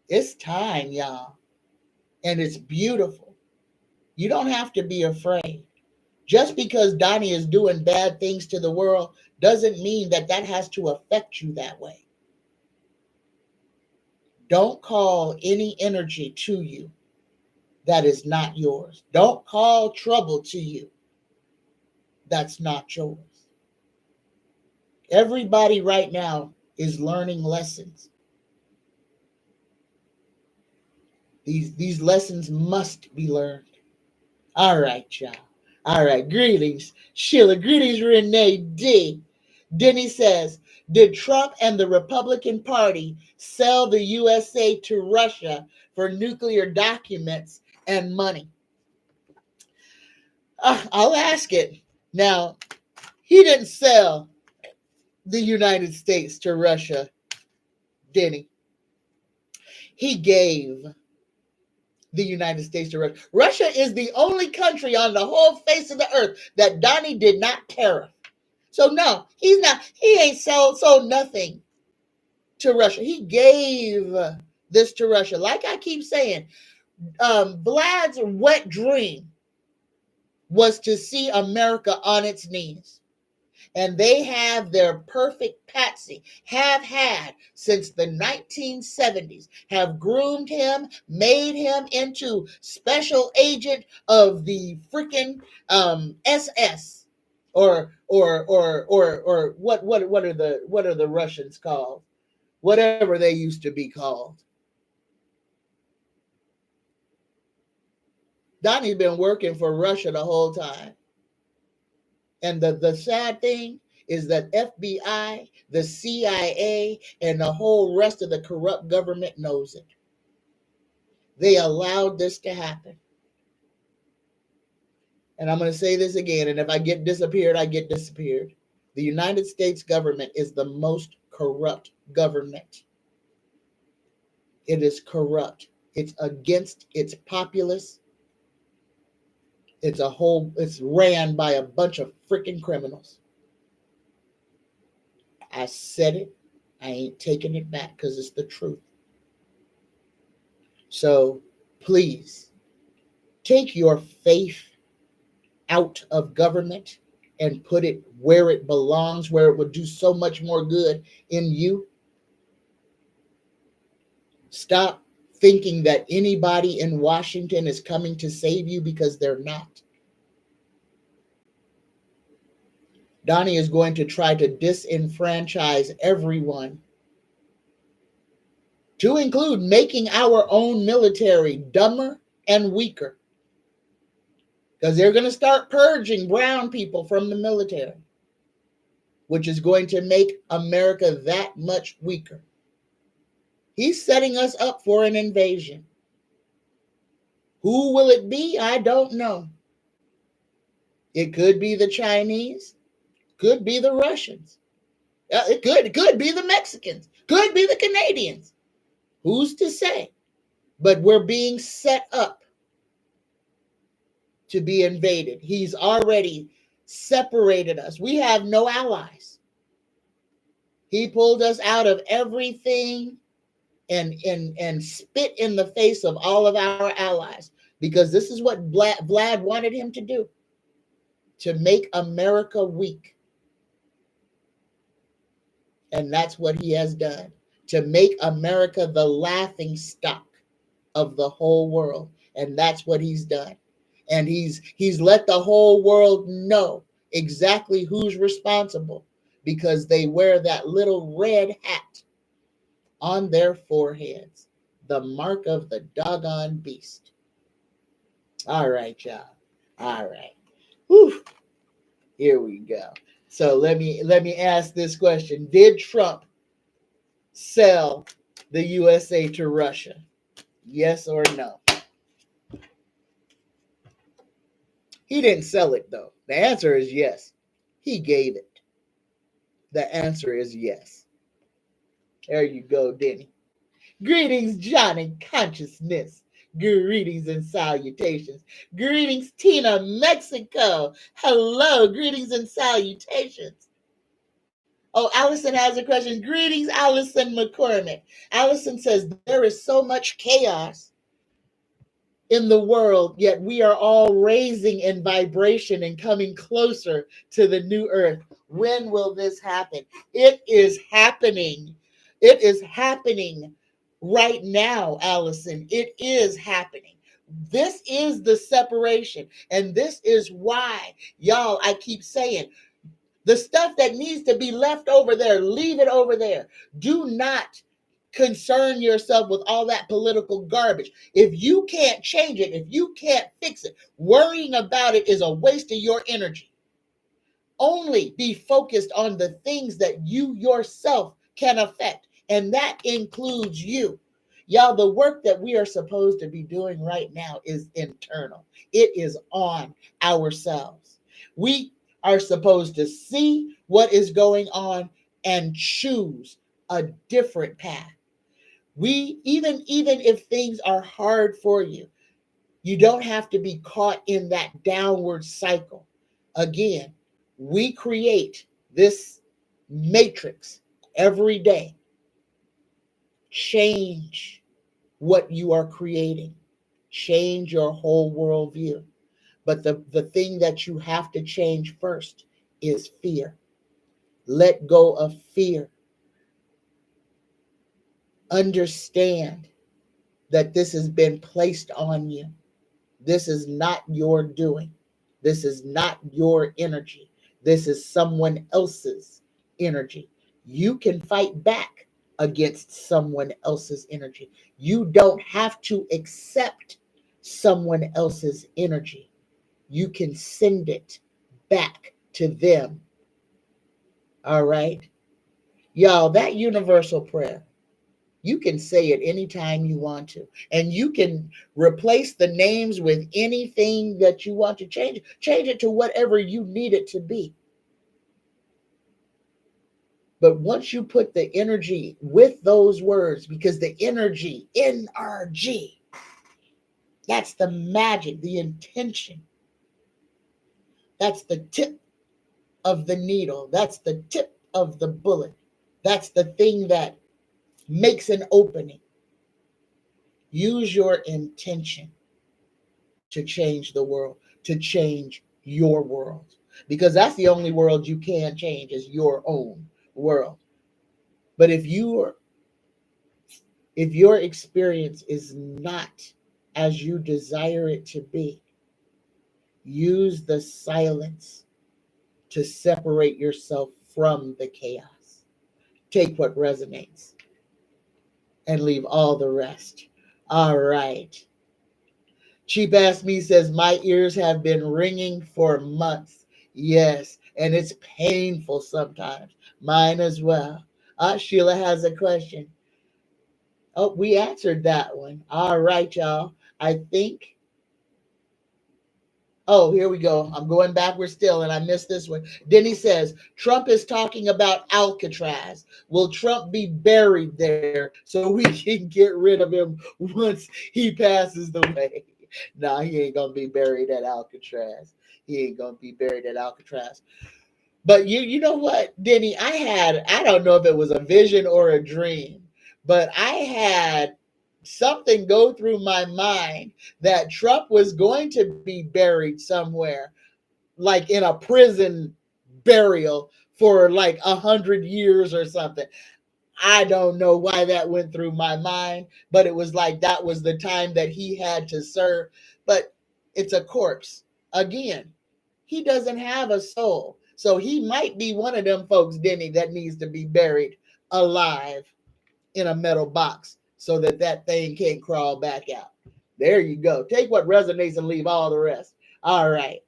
S1: It's time, y'all. And it's beautiful. You don't have to be afraid. Just because Donnie is doing bad things to the world doesn't mean that that has to affect you that way. Don't call any energy to you that is not yours. Don't call trouble to you that's not yours. Everybody right now is learning lessons. These lessons must be learned. All right, y'all. All right. Greetings, Sheila. Greetings, Renee D. Denny says, did Trump and the Republican Party sell the USA to Russia for nuclear documents and money? I'll ask it. Now, he didn't sell the United States to Russia, Denny. He gave the United States to Russia. Russia is the only country on the whole face of the earth that Donnie did not tariff. So no, he's not. He ain't sold nothing to Russia. He gave this to Russia. Like I keep saying, Vlad's wet dream was to see America on its knees. And they have their perfect patsy, have had since the 1970s, have groomed him, made him into special agent of the freaking SS, or what are the Russians called? Whatever they used to be called. Donnie's been working for Russia the whole time. And the sad thing is that FBI, the CIA, and the whole rest of the corrupt government knows it. They allowed this to happen. And I'm going to say this again, and if I get disappeared, I get disappeared. The United States government is the most corrupt government. It is corrupt. It's against its populace. It's ran by a bunch of freaking criminals. I said it. I ain't taking it back because it's the truth. So please take your faith out of government and put it where it belongs, where it would do so much more good in you. Stop thinking that anybody in Washington is coming to save you, because they're not. Donnie is going to try to disenfranchise everyone, to include making our own military dumber and weaker, because they're going to start purging brown people from the military, which is going to make America that much weaker. He's setting us up for an invasion. Who will it be? I don't know. It could be the Chinese, could be the Russians, it could be the Mexicans, could be the Canadians. Who's to say? But we're being set up to be invaded. He's already separated us. We have no allies. He pulled us out of everything and spit in the face of all of our allies, because this is what Vlad wanted him to do, to make America weak. And that's what he has done, to make America the laughing stock of the whole world. And that's what he's done. And he's let the whole world know exactly who's responsible, because they wear that little red hat on their foreheads, the mark of the doggone beast. All right, y'all. All right. Whew. Here we go. So let me ask this question. Did Trump sell the USA to Russia? Yes or no? He didn't sell it, though. The answer is yes. He gave it. The answer is yes. There you go, Denny. Greetings, John in Consciousness. Greetings and salutations. Greetings, Tina, Mexico. Hello, greetings and salutations. Oh, Allison has a question. Greetings, Allison McCormick. Allison says, there is so much chaos in the world, yet we are all raising in vibration and coming closer to the new earth. When will this happen? It is happening. It is happening right now, Allison. It is happening. This is the separation. And this is why, y'all, I keep saying, the stuff that needs to be left over there, leave it over there. Do not concern yourself with all that political garbage. If you can't change it, if you can't fix it, worrying about it is a waste of your energy. Only be focused on the things that you yourself can affect, and that includes you. Y'all, the work that we are supposed to be doing right now is internal. It is on ourselves. We are supposed to see what is going on and choose a different path. We even if things are hard for you, you don't have to be caught in that downward cycle. Again, we create this matrix every day. Change what you are creating. Change your whole worldview. But the thing that you have to change first is fear. Let go of fear. Understand that this has been placed on you. This is not your doing. This is not your energy. This is someone else's energy. You can fight back against someone else's energy. You don't have to accept someone else's energy. You can send it back to them. All right? Y'all, that universal prayer, you can say it anytime you want to. And you can replace the names with anything that you want to change. Change it to whatever you need it to be. But once you put the energy with those words, because the energy, NRG, that's the magic, the intention That's the tip of the needle. That's the tip of the bullet. That's the thing that makes an opening. Use your intention to change the world, to change your world. Because that's the only world you can change is your own world. But if your experience is not as you desire it to be, use the silence to separate yourself from the chaos. Take what resonates and leave all the rest. All right. Cheap Ass Me says, my ears have been ringing for months. Yes, and it's painful sometimes. Mine as well. Sheila has a question. Oh, we answered that one. All right, y'all. I think. Oh, here we go. I'm going backwards still, and I missed this one. Denny says, Trump is talking about Alcatraz. Will Trump be buried there so we can get rid of him once he passes away? Nah, he ain't going to be buried at Alcatraz. He ain't going to be buried at Alcatraz. But you know what, Denny? I don't know if it was a vision or a dream, but I had something go through my mind that Trump was going to be buried somewhere, like in a prison burial for like 100 years or something. I don't know why that went through my mind, but it was like that was the time that he had to serve. But it's a corpse. Again, he doesn't have a soul. So he might be one of them folks, Denny, that needs to be buried alive in a metal box so that that thing can't crawl back out. There you go. Take what resonates and leave all the rest. All right.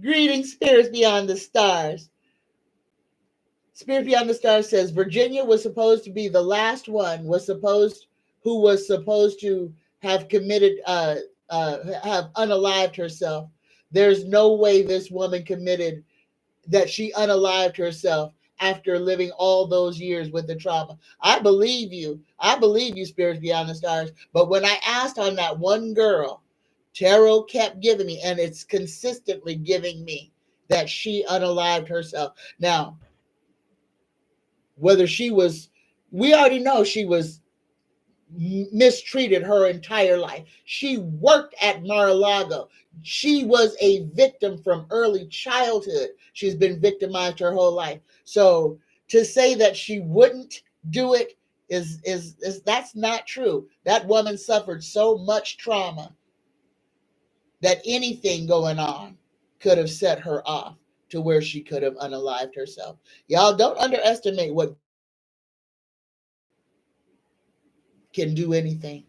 S1: Greetings, spirits beyond the stars. Spirit Beyond the Stars says Virginia was supposed to be the last one who was supposed to have committed have unalived herself. There's no way this woman committed that she unalived herself after living all those years with the trauma. I believe you. I believe you, Spirits Beyond the Stars. But when I asked on that one girl, tarot kept giving me, and it's consistently giving me that she unalived herself. Now, whether we already know she was mistreated her entire life. She worked at Mar-a-Lago. She was a victim from early childhood. She's been victimized her whole life. So to say that she wouldn't do it is that's not true. That woman suffered so much trauma that anything going on could have set her off to where she could have unalived herself. Y'all don't underestimate what can do anything.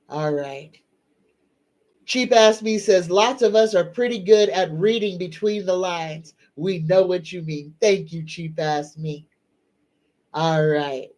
S1: All right. Cheap Ass Me says, lots of us are pretty good at reading between the lines. We know what you mean. Thank you, Cheap Ass Me. All right.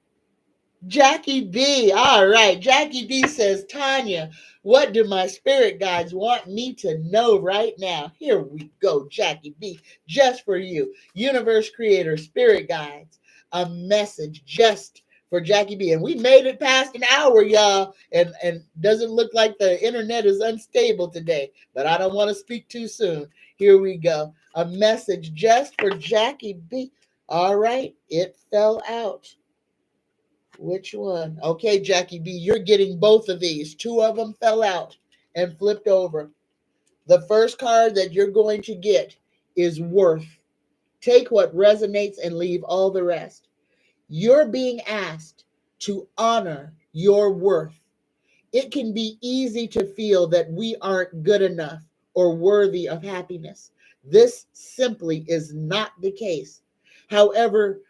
S1: Jackie B. All right. Jackie B says, Tanya, what do my spirit guides want me to know right now? Here we go, Jackie B. Just for you. Universe Creator, Spirit Guides. A message just for Jackie B. And we made it past an hour, y'all. And doesn't look like the internet is unstable today. But I don't want to speak too soon. Here we go. A message just for Jackie B. All right. It fell out. Which one? Okay, Jackie B, you're getting both of these. Two of them fell out and flipped over. The first card that you're going to get is worth. Take what resonates and leave all the rest. You're being asked to honor your worth. It can be easy to feel that we aren't good enough or worthy of happiness. This simply is not the case. However,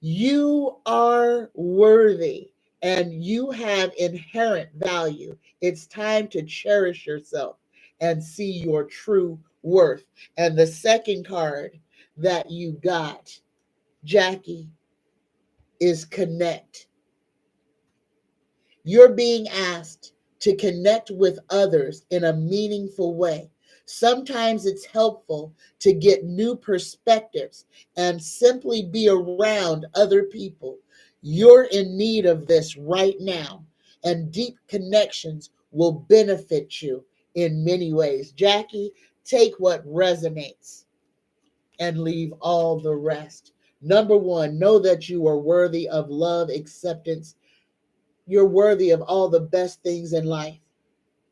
S1: you are worthy and you have inherent value. It's time to cherish yourself and see your true worth. And the second card that you got, Jackie, is connect. You're being asked to connect with others in a meaningful way. Sometimes it's helpful to get new perspectives and simply be around other people. You're in need of this right now, and deep connections will benefit you in many ways. Jackie, take what resonates and leave all the rest. Number one, know that you are worthy of love, acceptance. You're worthy of all the best things in life.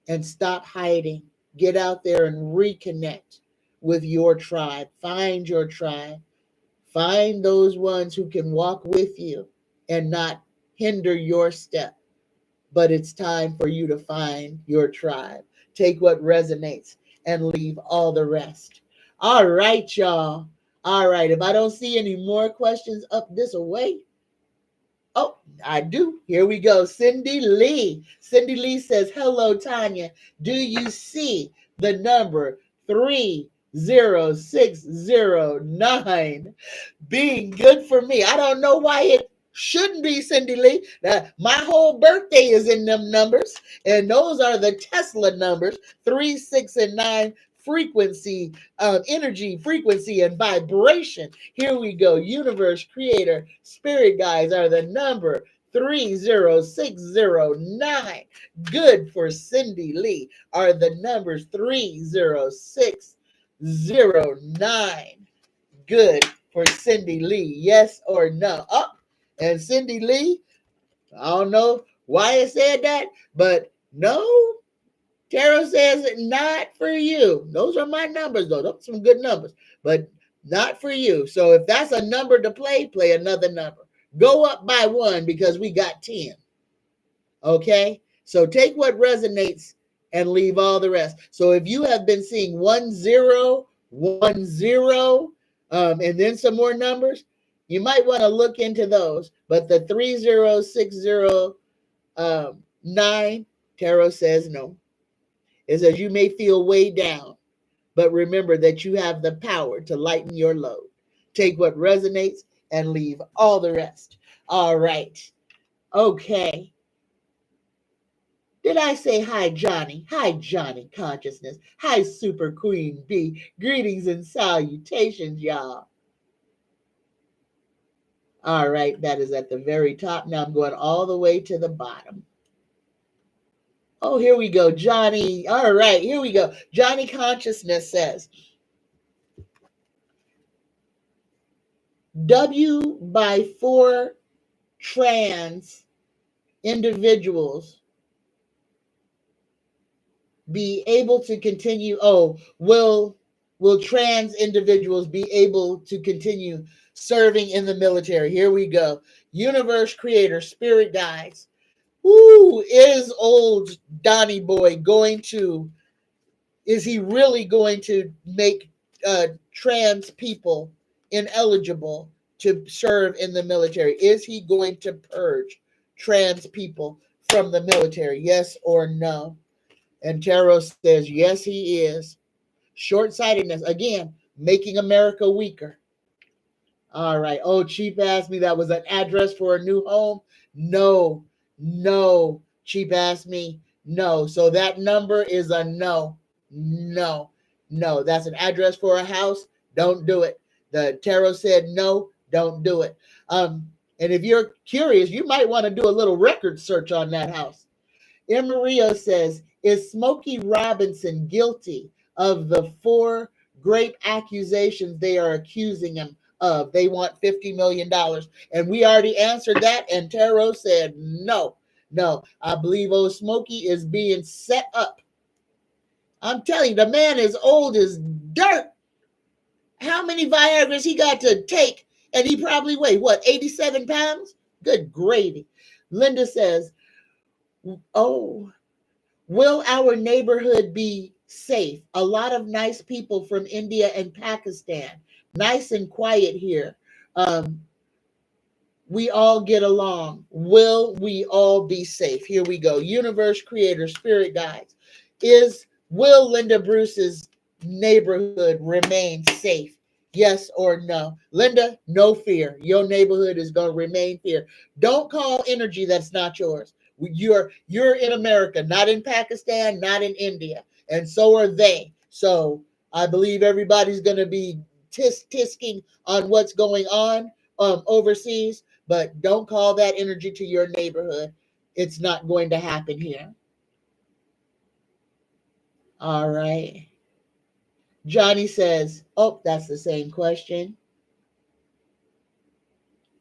S1: And stop hiding. Get out there and reconnect with your tribe. Find your tribe. Find those ones who can walk with you and not hinder your step. But it's time for you to find your tribe. Take what resonates and leave all the rest. All right, y'all. All right. If I don't see any more questions up this way, oh, I do. Here we go. Cindy Lee. Cindy Lee says, hello, Tanya. Do you see the number 30609 being good for me? I don't know why it shouldn't be, Cindy Lee. My whole birthday is in them numbers, and those are the Tesla numbers, 3, 6, and 9. Frequency, energy, frequency, and vibration. Here we go. Universe, creator, spirit guides are the number 30609. Good for Cindy Lee are the numbers 30609. Good for Cindy Lee. Yes or no? Oh, and Cindy Lee, I don't know why it said that, but no. Tarot says not for you. Those are my numbers, though. Those are some good numbers, but not for you. So if that's a number to play, play another number. Go up by one because we got 10. Okay? So take what resonates and leave all the rest. So if you have been seeing 1010, and then some more numbers, you might want to look into those. But the 30609, Tarot says no. It says you may feel way down, but remember that you have the power to lighten your load. Take what resonates and leave all the rest. All right. Okay. Did I say hi, Johnny? Hi, Johnny Consciousness. Hi, Super Queen B. Greetings and salutations, y'all. All right. That is at the very top. Now I'm going all the way to the bottom. Oh, here we go. Johnny. All right. Here we go. Johnny Consciousness says, W by 4 trans individuals be able to continue? Will trans individuals be able to continue serving in the military? Here we go. Universe creator, spirit guides. Who is old Donnie Boy going to? Is he really going to make trans people ineligible to serve in the military? Is he going to purge trans people from the military? Yes or no? And Tarot says, yes, he is. Short-sightedness, again, making America weaker. All right. Oh, Chief asked me that was an address for a new home. No. Chief asked me, no. So that number is a no. No. That's an address for a house. Don't do it. The Tarot said no, don't do it. And if you're curious, you might want to do a little record search on that house. Maria says, is Smokey Robinson guilty of the 4 great accusations they are accusing him of? They want $50 million. And we already answered that. And Tarot said, no. I believe old Smokey is being set up. I'm telling you, the man is old as dirt. How many Viagras he got to take? And he probably weighed, 87 pounds? Good gravy. Linda says, oh, will our neighborhood be safe? A lot of nice people from India and Pakistan. Nice and quiet here. We all get along. Will we all be safe? Here we go. Universe creator, spirit guides. Will Linda Bruce's neighborhood remain safe? Yes or no? Linda, no fear. Your neighborhood is going to remain fear. Don't call energy that's not yours. You're in America, not in Pakistan, not in India, and so are they. So I believe everybody's going to be tisking on what's going on overseas, but don't call that energy to your neighborhood. It's not going to happen here. All right. Johnny says, oh, that's the same question.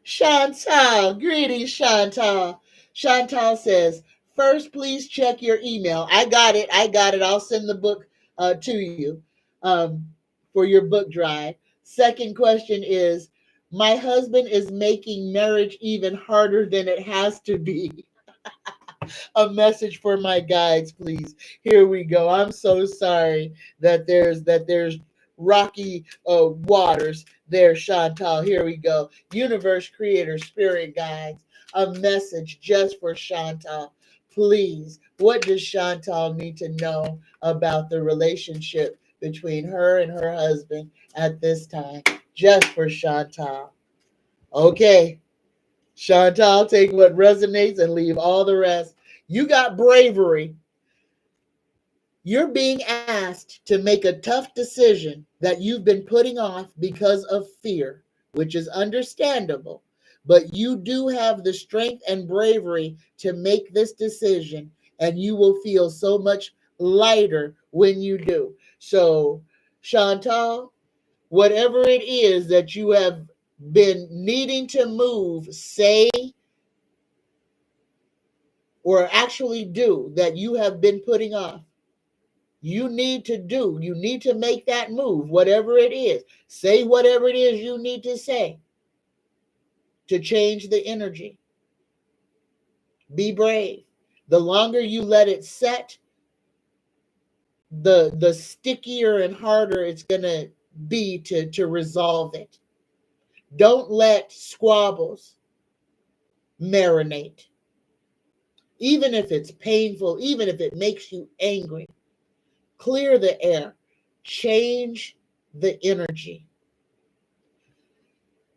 S1: Chantal, greetings, Chantal. Chantal says, first, please check your email. I got it. I'll send the book to you for your book drive. Second question is, my husband is making marriage even harder than it has to be. A message for my guides, please. Here we go. I'm so sorry that there's rocky waters there, Chantal. Here we go. Universe creator, spirit guides. A message just for Chantal. Please, what does Chantal need to know about the relationship between her and her husband at this time? Just for Chantal. Okay. Chantal, take what resonates and leave all the rest. You got bravery. You're being asked to make a tough decision that you've been putting off because of fear, which is understandable. But you do have the strength and bravery to make this decision, and you will feel so much lighter when you do. So, Chantal, whatever it is that you have been needing to move, say, or actually do that you have been putting off. You need to do. You need to make that move, whatever it is. Say whatever it is you need to say to change the energy. Be brave. The longer you let it set, the stickier and harder it's going to be to resolve it. Don't let squabbles marinate. Even if it's painful, even if it makes you angry, clear the air, change the energy,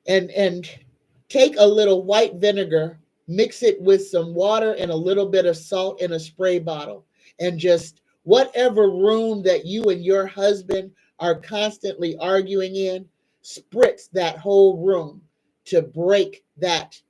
S1: and take a little white vinegar, mix it with some water and a little bit of salt in a spray bottle, and just whatever room that you and your husband are constantly arguing in, spritz that whole room to break that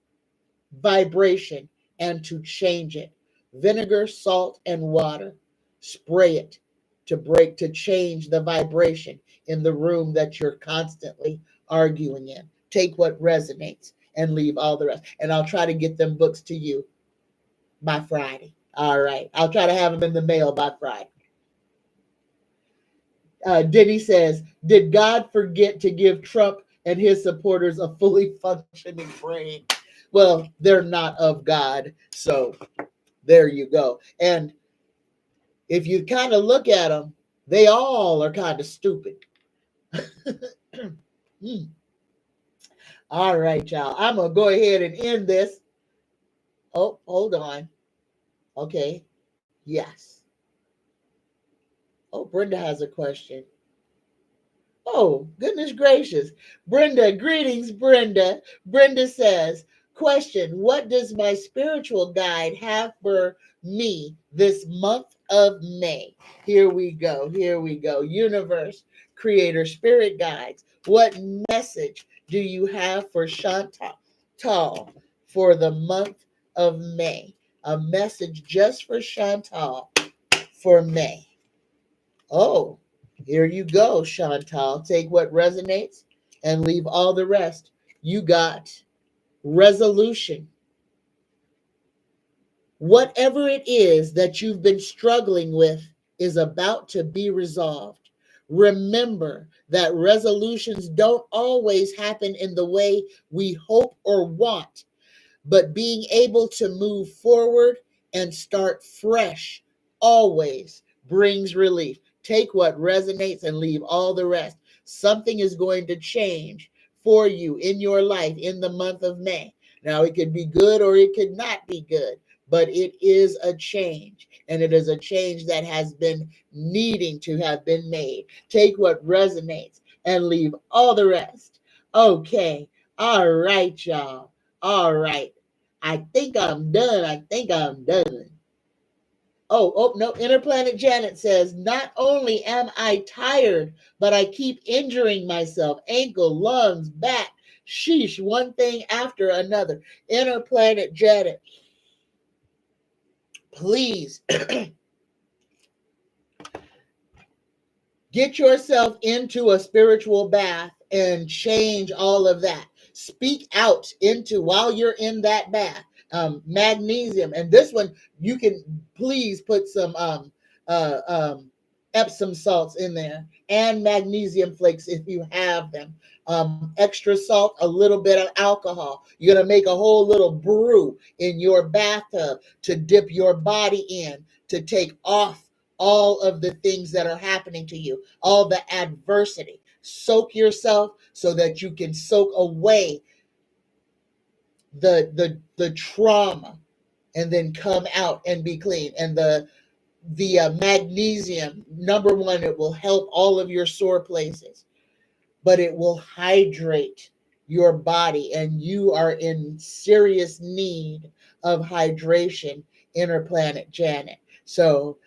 S1: vibration and to change it. Vinegar, salt, and water. Spray it to change the vibration in the room that you're constantly arguing in. Take what resonates and leave all the rest. And I'll try to get them books to you by Friday. All right. I'll try to have them in the mail by Friday. Denny says, did God forget to give Trump and his supporters a fully functioning brain? Well, they're not of God. So there you go. And if you kind of look at them, they all are kind of stupid. All right, y'all. I'm going to go ahead and end this. Oh, hold on. Okay. Yes. Oh, Brenda has a question. Oh, goodness gracious. Brenda, greetings, Brenda. Brenda says, question, what does my spiritual guide have for me this month of May? Here we go. Here we go. Universe, creator, spirit guides. What message do you have for Chantal for the month of May? A message just for Chantal for May. Oh, here you go, Chantal. Take what resonates and leave all the rest. You got resolution. Whatever it is that you've been struggling with is about to be resolved. Remember that resolutions don't always happen in the way we hope or want, but being able to move forward and start fresh always brings relief. Take what resonates and leave all the rest. Something is going to change for you in your life in the month of May. Now, it could be good or it could not be good, but it is a change, and it is a change that has been needing to have been made. Take what resonates and leave all the rest. Okay. All right, y'all. All right. I think I'm done. Oh, no. Interplanet Janet says, not only am I tired, but I keep injuring myself. Ankle, lungs, back. Sheesh, one thing after another. Interplanet Janet, please Get yourself into a spiritual bath and change all of that. Speak out into while you're in that bath. Magnesium, and this one you can please put some uh, um, Epsom salts in there and magnesium flakes if you have them. Extra salt, a little bit of alcohol. You're gonna make a whole little brew in your bathtub to dip your body in to take off all of the things that are happening to you, all the adversity. Soak yourself so that you can soak away the trauma and then come out and be clean. And the magnesium, number one, it will help all of your sore places, but it will hydrate your body, and you are in serious need of hydration, inner planet Janet. So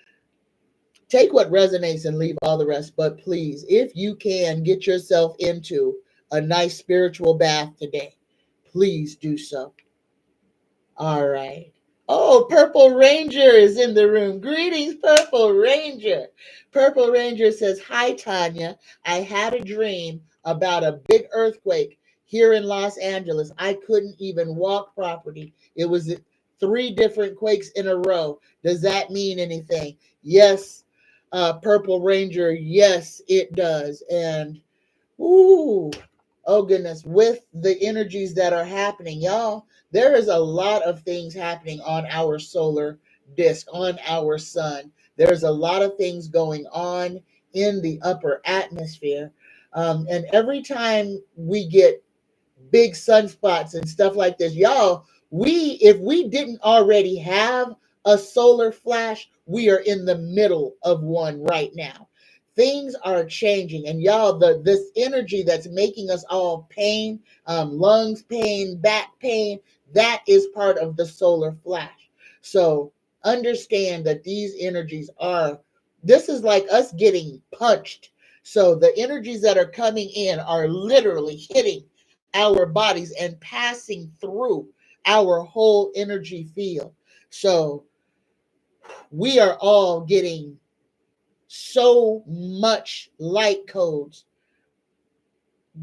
S1: take what resonates and leave all the rest. But please, if you can get yourself into a nice spiritual bath today, please do so. All right. Oh, Purple Ranger is in the room. Greetings, Purple Ranger. Purple Ranger says, "Hi, Tanya. I had a dream about a big earthquake here in Los Angeles. I couldn't even walk properly. It was 3 different quakes in a row. Does that mean anything?" Yes, Purple Ranger. Yes, it does. And ooh, oh goodness, with the energies that are happening, y'all, there is a lot of things happening on our solar disk, on our sun. There's a lot of things going on in the upper atmosphere. And every time we get big sunspots and stuff like this, y'all, if we didn't already have a solar flash, we are in the middle of one right now. Things are changing, and y'all, this energy that's making us all pain, lungs pain, back pain, that is part of the solar flash. So understand that these energies are, this is like us getting punched. So the energies that are coming in are literally hitting our bodies and passing through our whole energy field. So we are all getting so much light codes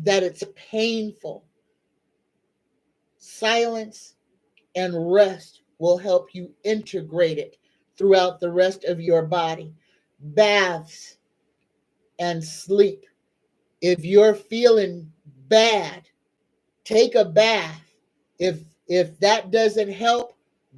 S1: that it's painful. Silence and rest will help you integrate it throughout the rest of your body. Baths and sleep. If you're feeling bad, take a bath. If that doesn't help,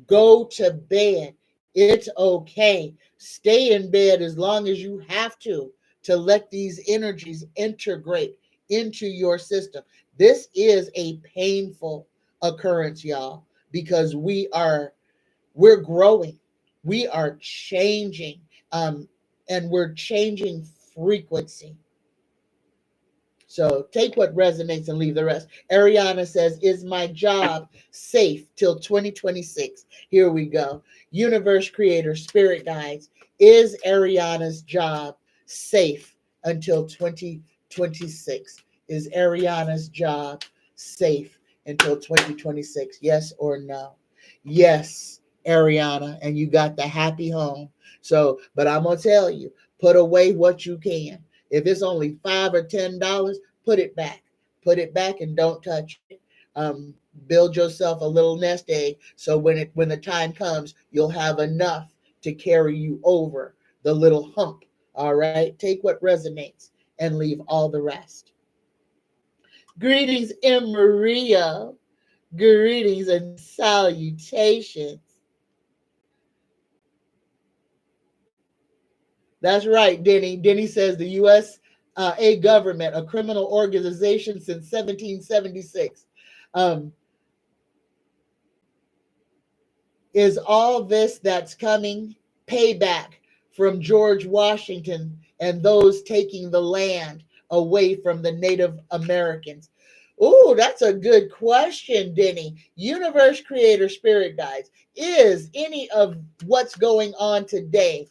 S1: go to bed. It's okay. Stay in bed as long as you have to let these energies integrate into your system. This is a painful occurrence, y'all, because we're growing. We are changing. And we're changing frequency. So take what resonates and leave the rest. Ariana says, "Is my job safe till 2026? Here we go. Universe creator, spirit guides. Is Ariana's job safe until 2026? Is Ariana's job safe until 2026? Yes or no?" Yes, Ariana. And you got the happy home. So, but I'm going to tell you, put away what you can. If it's only $5 or $10, put it back. Put it back and don't touch it. Build yourself a little nest egg so when the time comes, you'll have enough to carry you over the little hump. All right. Take what resonates and leave all the rest. Greetings, M. Maria. Greetings and salutations. That's right, Denny. Denny says the U.S. A government, a criminal organization since 1776. Is all this that's coming payback from George Washington and those taking the land away from the Native Americans? Oh, that's a good question, Denny. Universe creator, spirit guides. Is any of what's going on today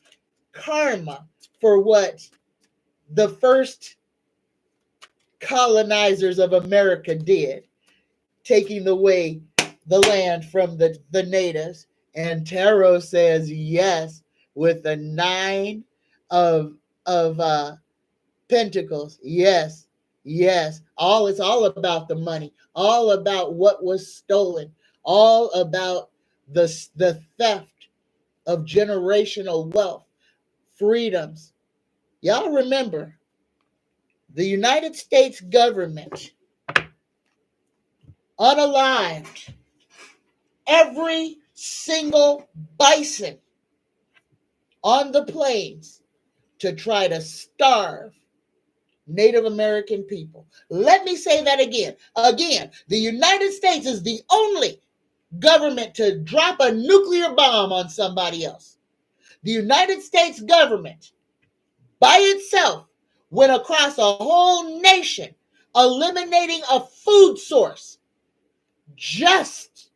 S1: karma for what the first colonizers of America did, taking away the land from the natives? And Tarot says yes, with a 9 of Pentacles. Yes. Yes. It's all about the money, all about what was stolen, all about the theft of generational wealth, freedoms. Y'all remember the United States government unalived every single bison on the plains to try to starve Native American people. Let me say that again. Again, the United States is the only government to drop a nuclear bomb on somebody else. The United States government, by itself, went across a whole nation, eliminating a food source just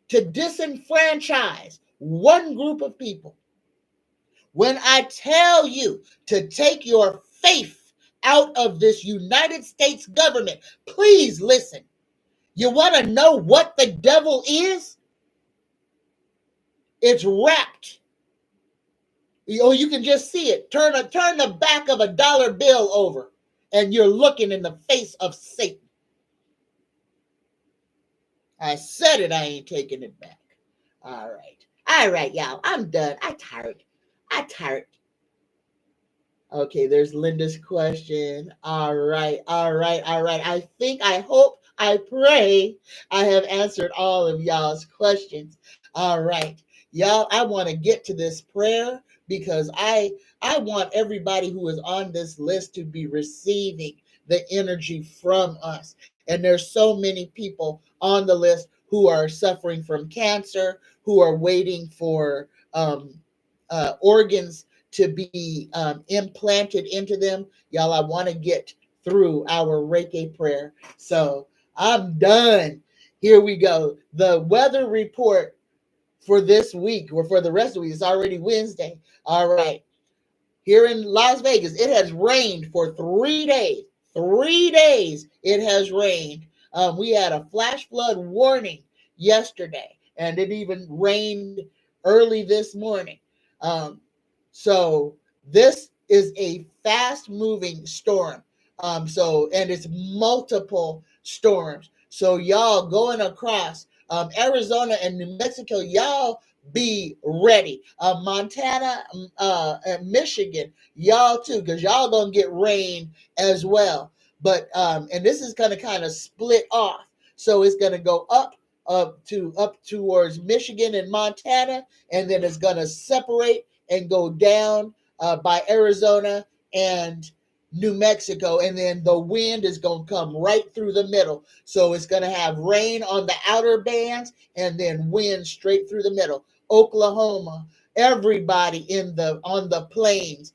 S1: to disenfranchise one group of people. When I tell you to take your faith out of this United States government, please listen. You want to know what the devil is? It's wrapped. You can just see it. Turn the back of a dollar bill over, and you're looking in the face of Satan. I said it. I ain't taking it back. All right, y'all. I'm done. I tired. Okay, there's Linda's question. All right. I hope, I pray I have answered all of y'all's questions. All right. Y'all, I want to get to this prayer because I want everybody who is on this list to be receiving the energy from us. And there's so many people on the list who are suffering from cancer, who are waiting for organs to be implanted into them. Y'all, I want to get through our Reiki prayer. So I'm done. Here we go. The weather report for this week, or for the rest of the week, it's already Wednesday. All right. Here in Las Vegas, it has rained for 3 days. 3 days it has rained. We had a flash flood warning yesterday, and it even rained early this morning. So this is a fast moving storm. And it's multiple storms. So y'all going across Arizona and New Mexico, y'all be ready. Montana, and Michigan, y'all too, because y'all gonna get rain as well. But and this is gonna kind of split off. So it's gonna go up towards Michigan and Montana, and then it's gonna separate and go down by Arizona and New Mexico, and then the wind is going to come right through the middle. So it's going to have rain on the outer bands and then wind straight through the middle. Oklahoma, everybody on the plains,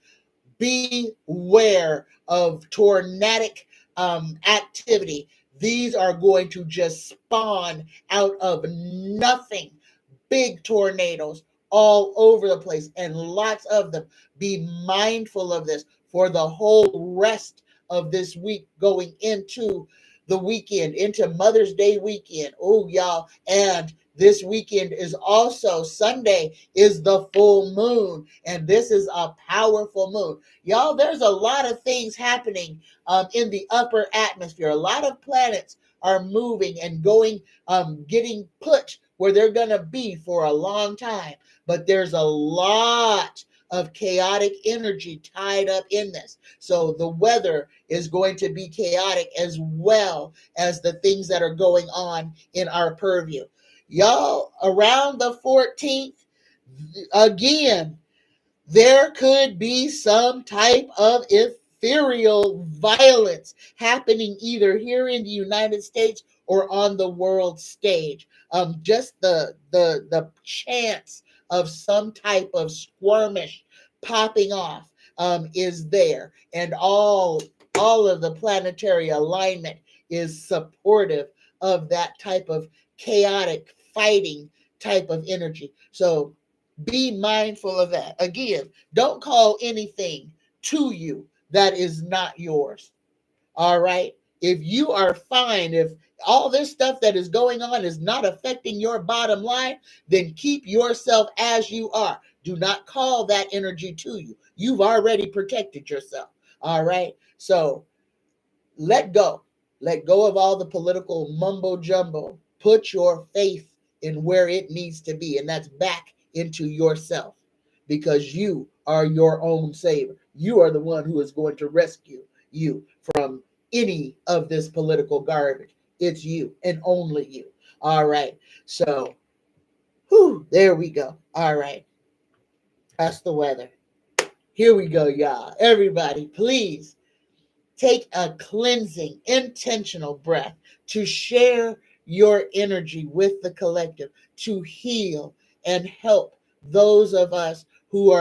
S1: beware of tornadic activity. These are going to just spawn out of nothing. Big tornadoes all over the place, and lots of them. Be mindful of this for the whole rest of this week, going into the weekend, into Mother's Day weekend. Oh, y'all. And this weekend is also, Sunday is the full moon, and this is a powerful moon. Y'all, there's a lot of things happening in the upper atmosphere. A lot of planets are moving and going, getting put where they're going to be for a long time. But there's a lot of chaotic energy tied up in this. So the weather is going to be chaotic, as well as the things that are going on in our purview. Y'all, around the 14th, again, there could be some type of ethereal violence happening either here in the United States or on the world stage. Just the chance of some type of skirmish popping off is there, and all of the planetary alignment is supportive of that type of chaotic fighting type of energy. So be mindful of that. Again, don't call anything to you that is not yours. All right. If you are fine, if all this stuff that is going on is not affecting your bottom line, then keep yourself as you are. Do not call that energy to you. You've already protected yourself. All right. So let go. Let go of all the political mumbo jumbo. Put your faith in where it needs to be, and that's back into yourself, because you are your own savior. You are the one who is going to rescue you from any of this political garbage. It's you and only you. All right. So, there we go. All right. That's the weather. Here we go, y'all. Everybody, please take a cleansing, intentional breath to share your energy with the collective, to heal and help those of us who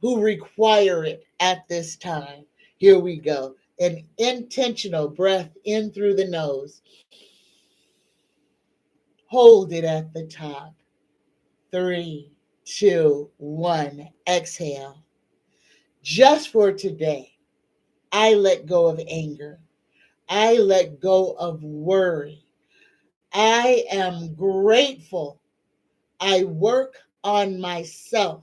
S1: require it at this time. Here we go. An intentional breath in through the nose. Hold it at the top. 3, 2, 1. Exhale. Just for today, I let go of anger. I let go of worry. I am grateful. I work on myself,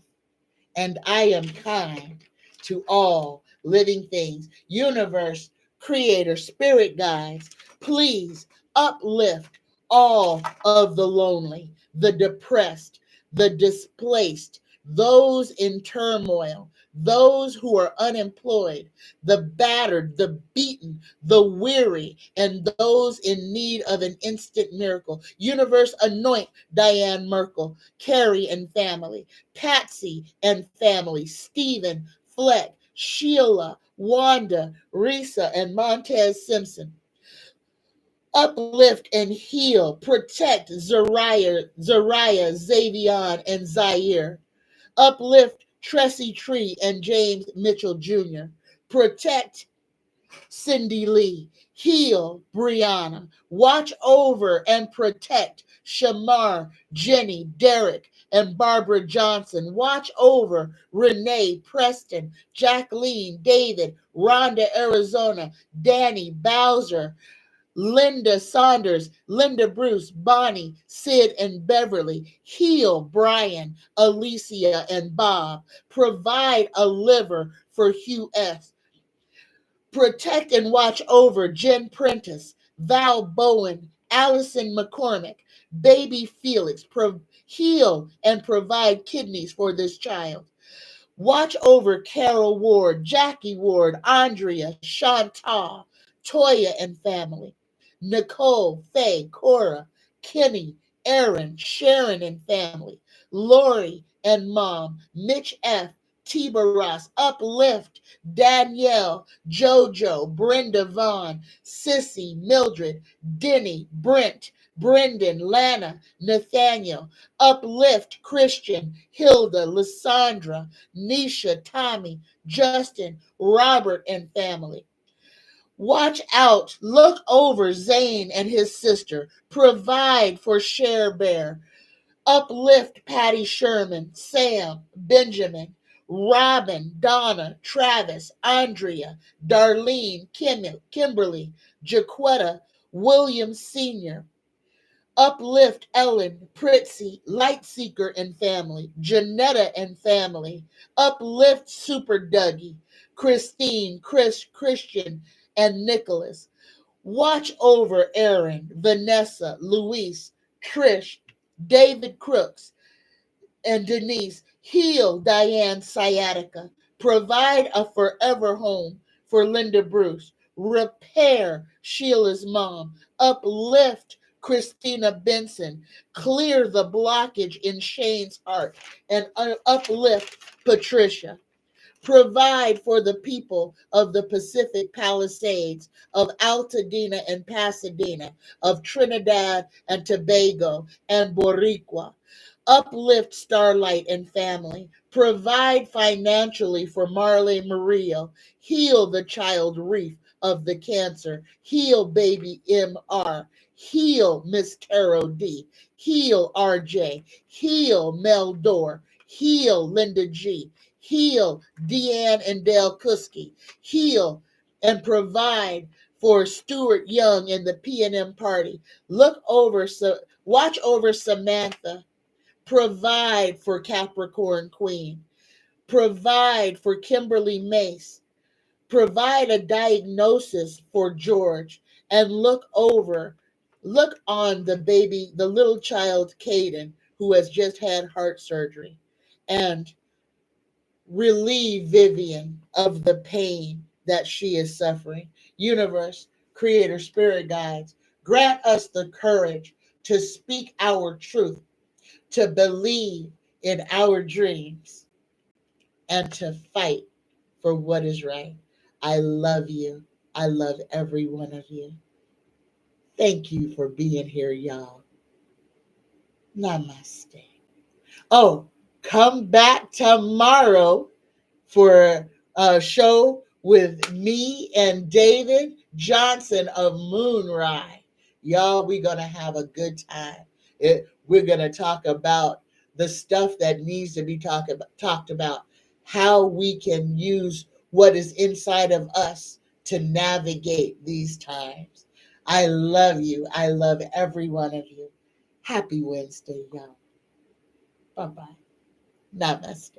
S1: and I am kind to all living things. Universe, creator, spirit guides, please uplift all of the lonely, the depressed, the displaced, those in turmoil, those who are unemployed, the battered, the beaten, the weary, and those in need of an instant miracle. Universe, anoint Diane Merkel, Carrie and family, Patsy and family, Stephen, Fleck, Sheila, Wanda, Risa, and Montez Simpson. Uplift and heal, protect Zariah, Xavion, and Zaire. Uplift Tressie Tree and James Mitchell Jr. Protect Cindy Lee. Heal Brianna. Watch over and protect Shamar, Jenny, Derek, and Barbara Johnson. Watch over Renee, Preston, Jacqueline, David, Rhonda, Arizona, Danny, Bowser, Linda Saunders, Linda Bruce, Bonnie, Sid, and Beverly. Heal Brian, Alicia, and Bob. Provide a liver for Hugh S. Protect and watch over Jen Prentice, Val Bowen, Allison McCormick, baby Felix. Heal and provide kidneys for this child. Watch over Carol Ward, Jackie Ward, Andrea, Chantal, Toya and family. Nicole, Faye, Cora, Kenny, Aaron, Sharon and family. Lori and mom. Mitch F., Tiba Ross, Uplift, Danielle, Jojo, Brenda Vaughn, Sissy, Mildred, Denny, Brent, Brendan, Lana, Nathaniel. Uplift, Christian, Hilda, Lysandra, Nisha, Tommy, Justin, Robert, and family. Watch out, look over Zane and his sister. Provide for Share Bear. Uplift Patty Sherman, Sam, Benjamin, Robin, Donna, Travis, Andrea, Darlene, Kimberly, Jaquetta, William Sr. Uplift Ellen, Pritzy, Lightseeker and family, Janetta and family. Uplift Super Dougie, Christine, Chris, Christian, and Nicholas. Watch over Aaron, Vanessa, Luis, Trish, David Crooks, and Denise. Heal Diane Sciatica. Provide a forever home for Linda Bruce. Repair Sheila's mom. Uplift Christina Benson. Clear the blockage in Shane's heart. And uplift Patricia. Provide for the people of the Pacific Palisades, of Altadena and Pasadena, of Trinidad and Tobago and Boricua. Uplift Starlight and family. Provide financially for Marley Murillo. Heal the child Reef of the cancer. Heal baby MR. Heal Miss Taro D. Heal RJ. Heal Mel Dore. Heal Linda G. Heal Deanne and Dale Kuski. Heal and provide for Stuart Young and the P&M party. Watch over Samantha. Provide for Capricorn Queen. Provide for Kimberly Mace. provide a diagnosis for George, and look on the little child, Caden, who has just had heart surgery, and relieve Vivian of the pain that she is suffering. Universe, creator, spirit guides, grant us the courage to speak our truth, to believe in our dreams, and to fight for what is right. I love you. I love every one of you. Thank you for being here, y'all. Namaste. Oh, come back tomorrow for a show with me and David Johnson of Moonrise. Y'all, we're going to have a good time. We're going to talk about the stuff that needs to be talked about, how we can use what is inside of us to navigate these times. I love you. I love every one of you. Happy Wednesday, y'all. Bye-bye. Namaste.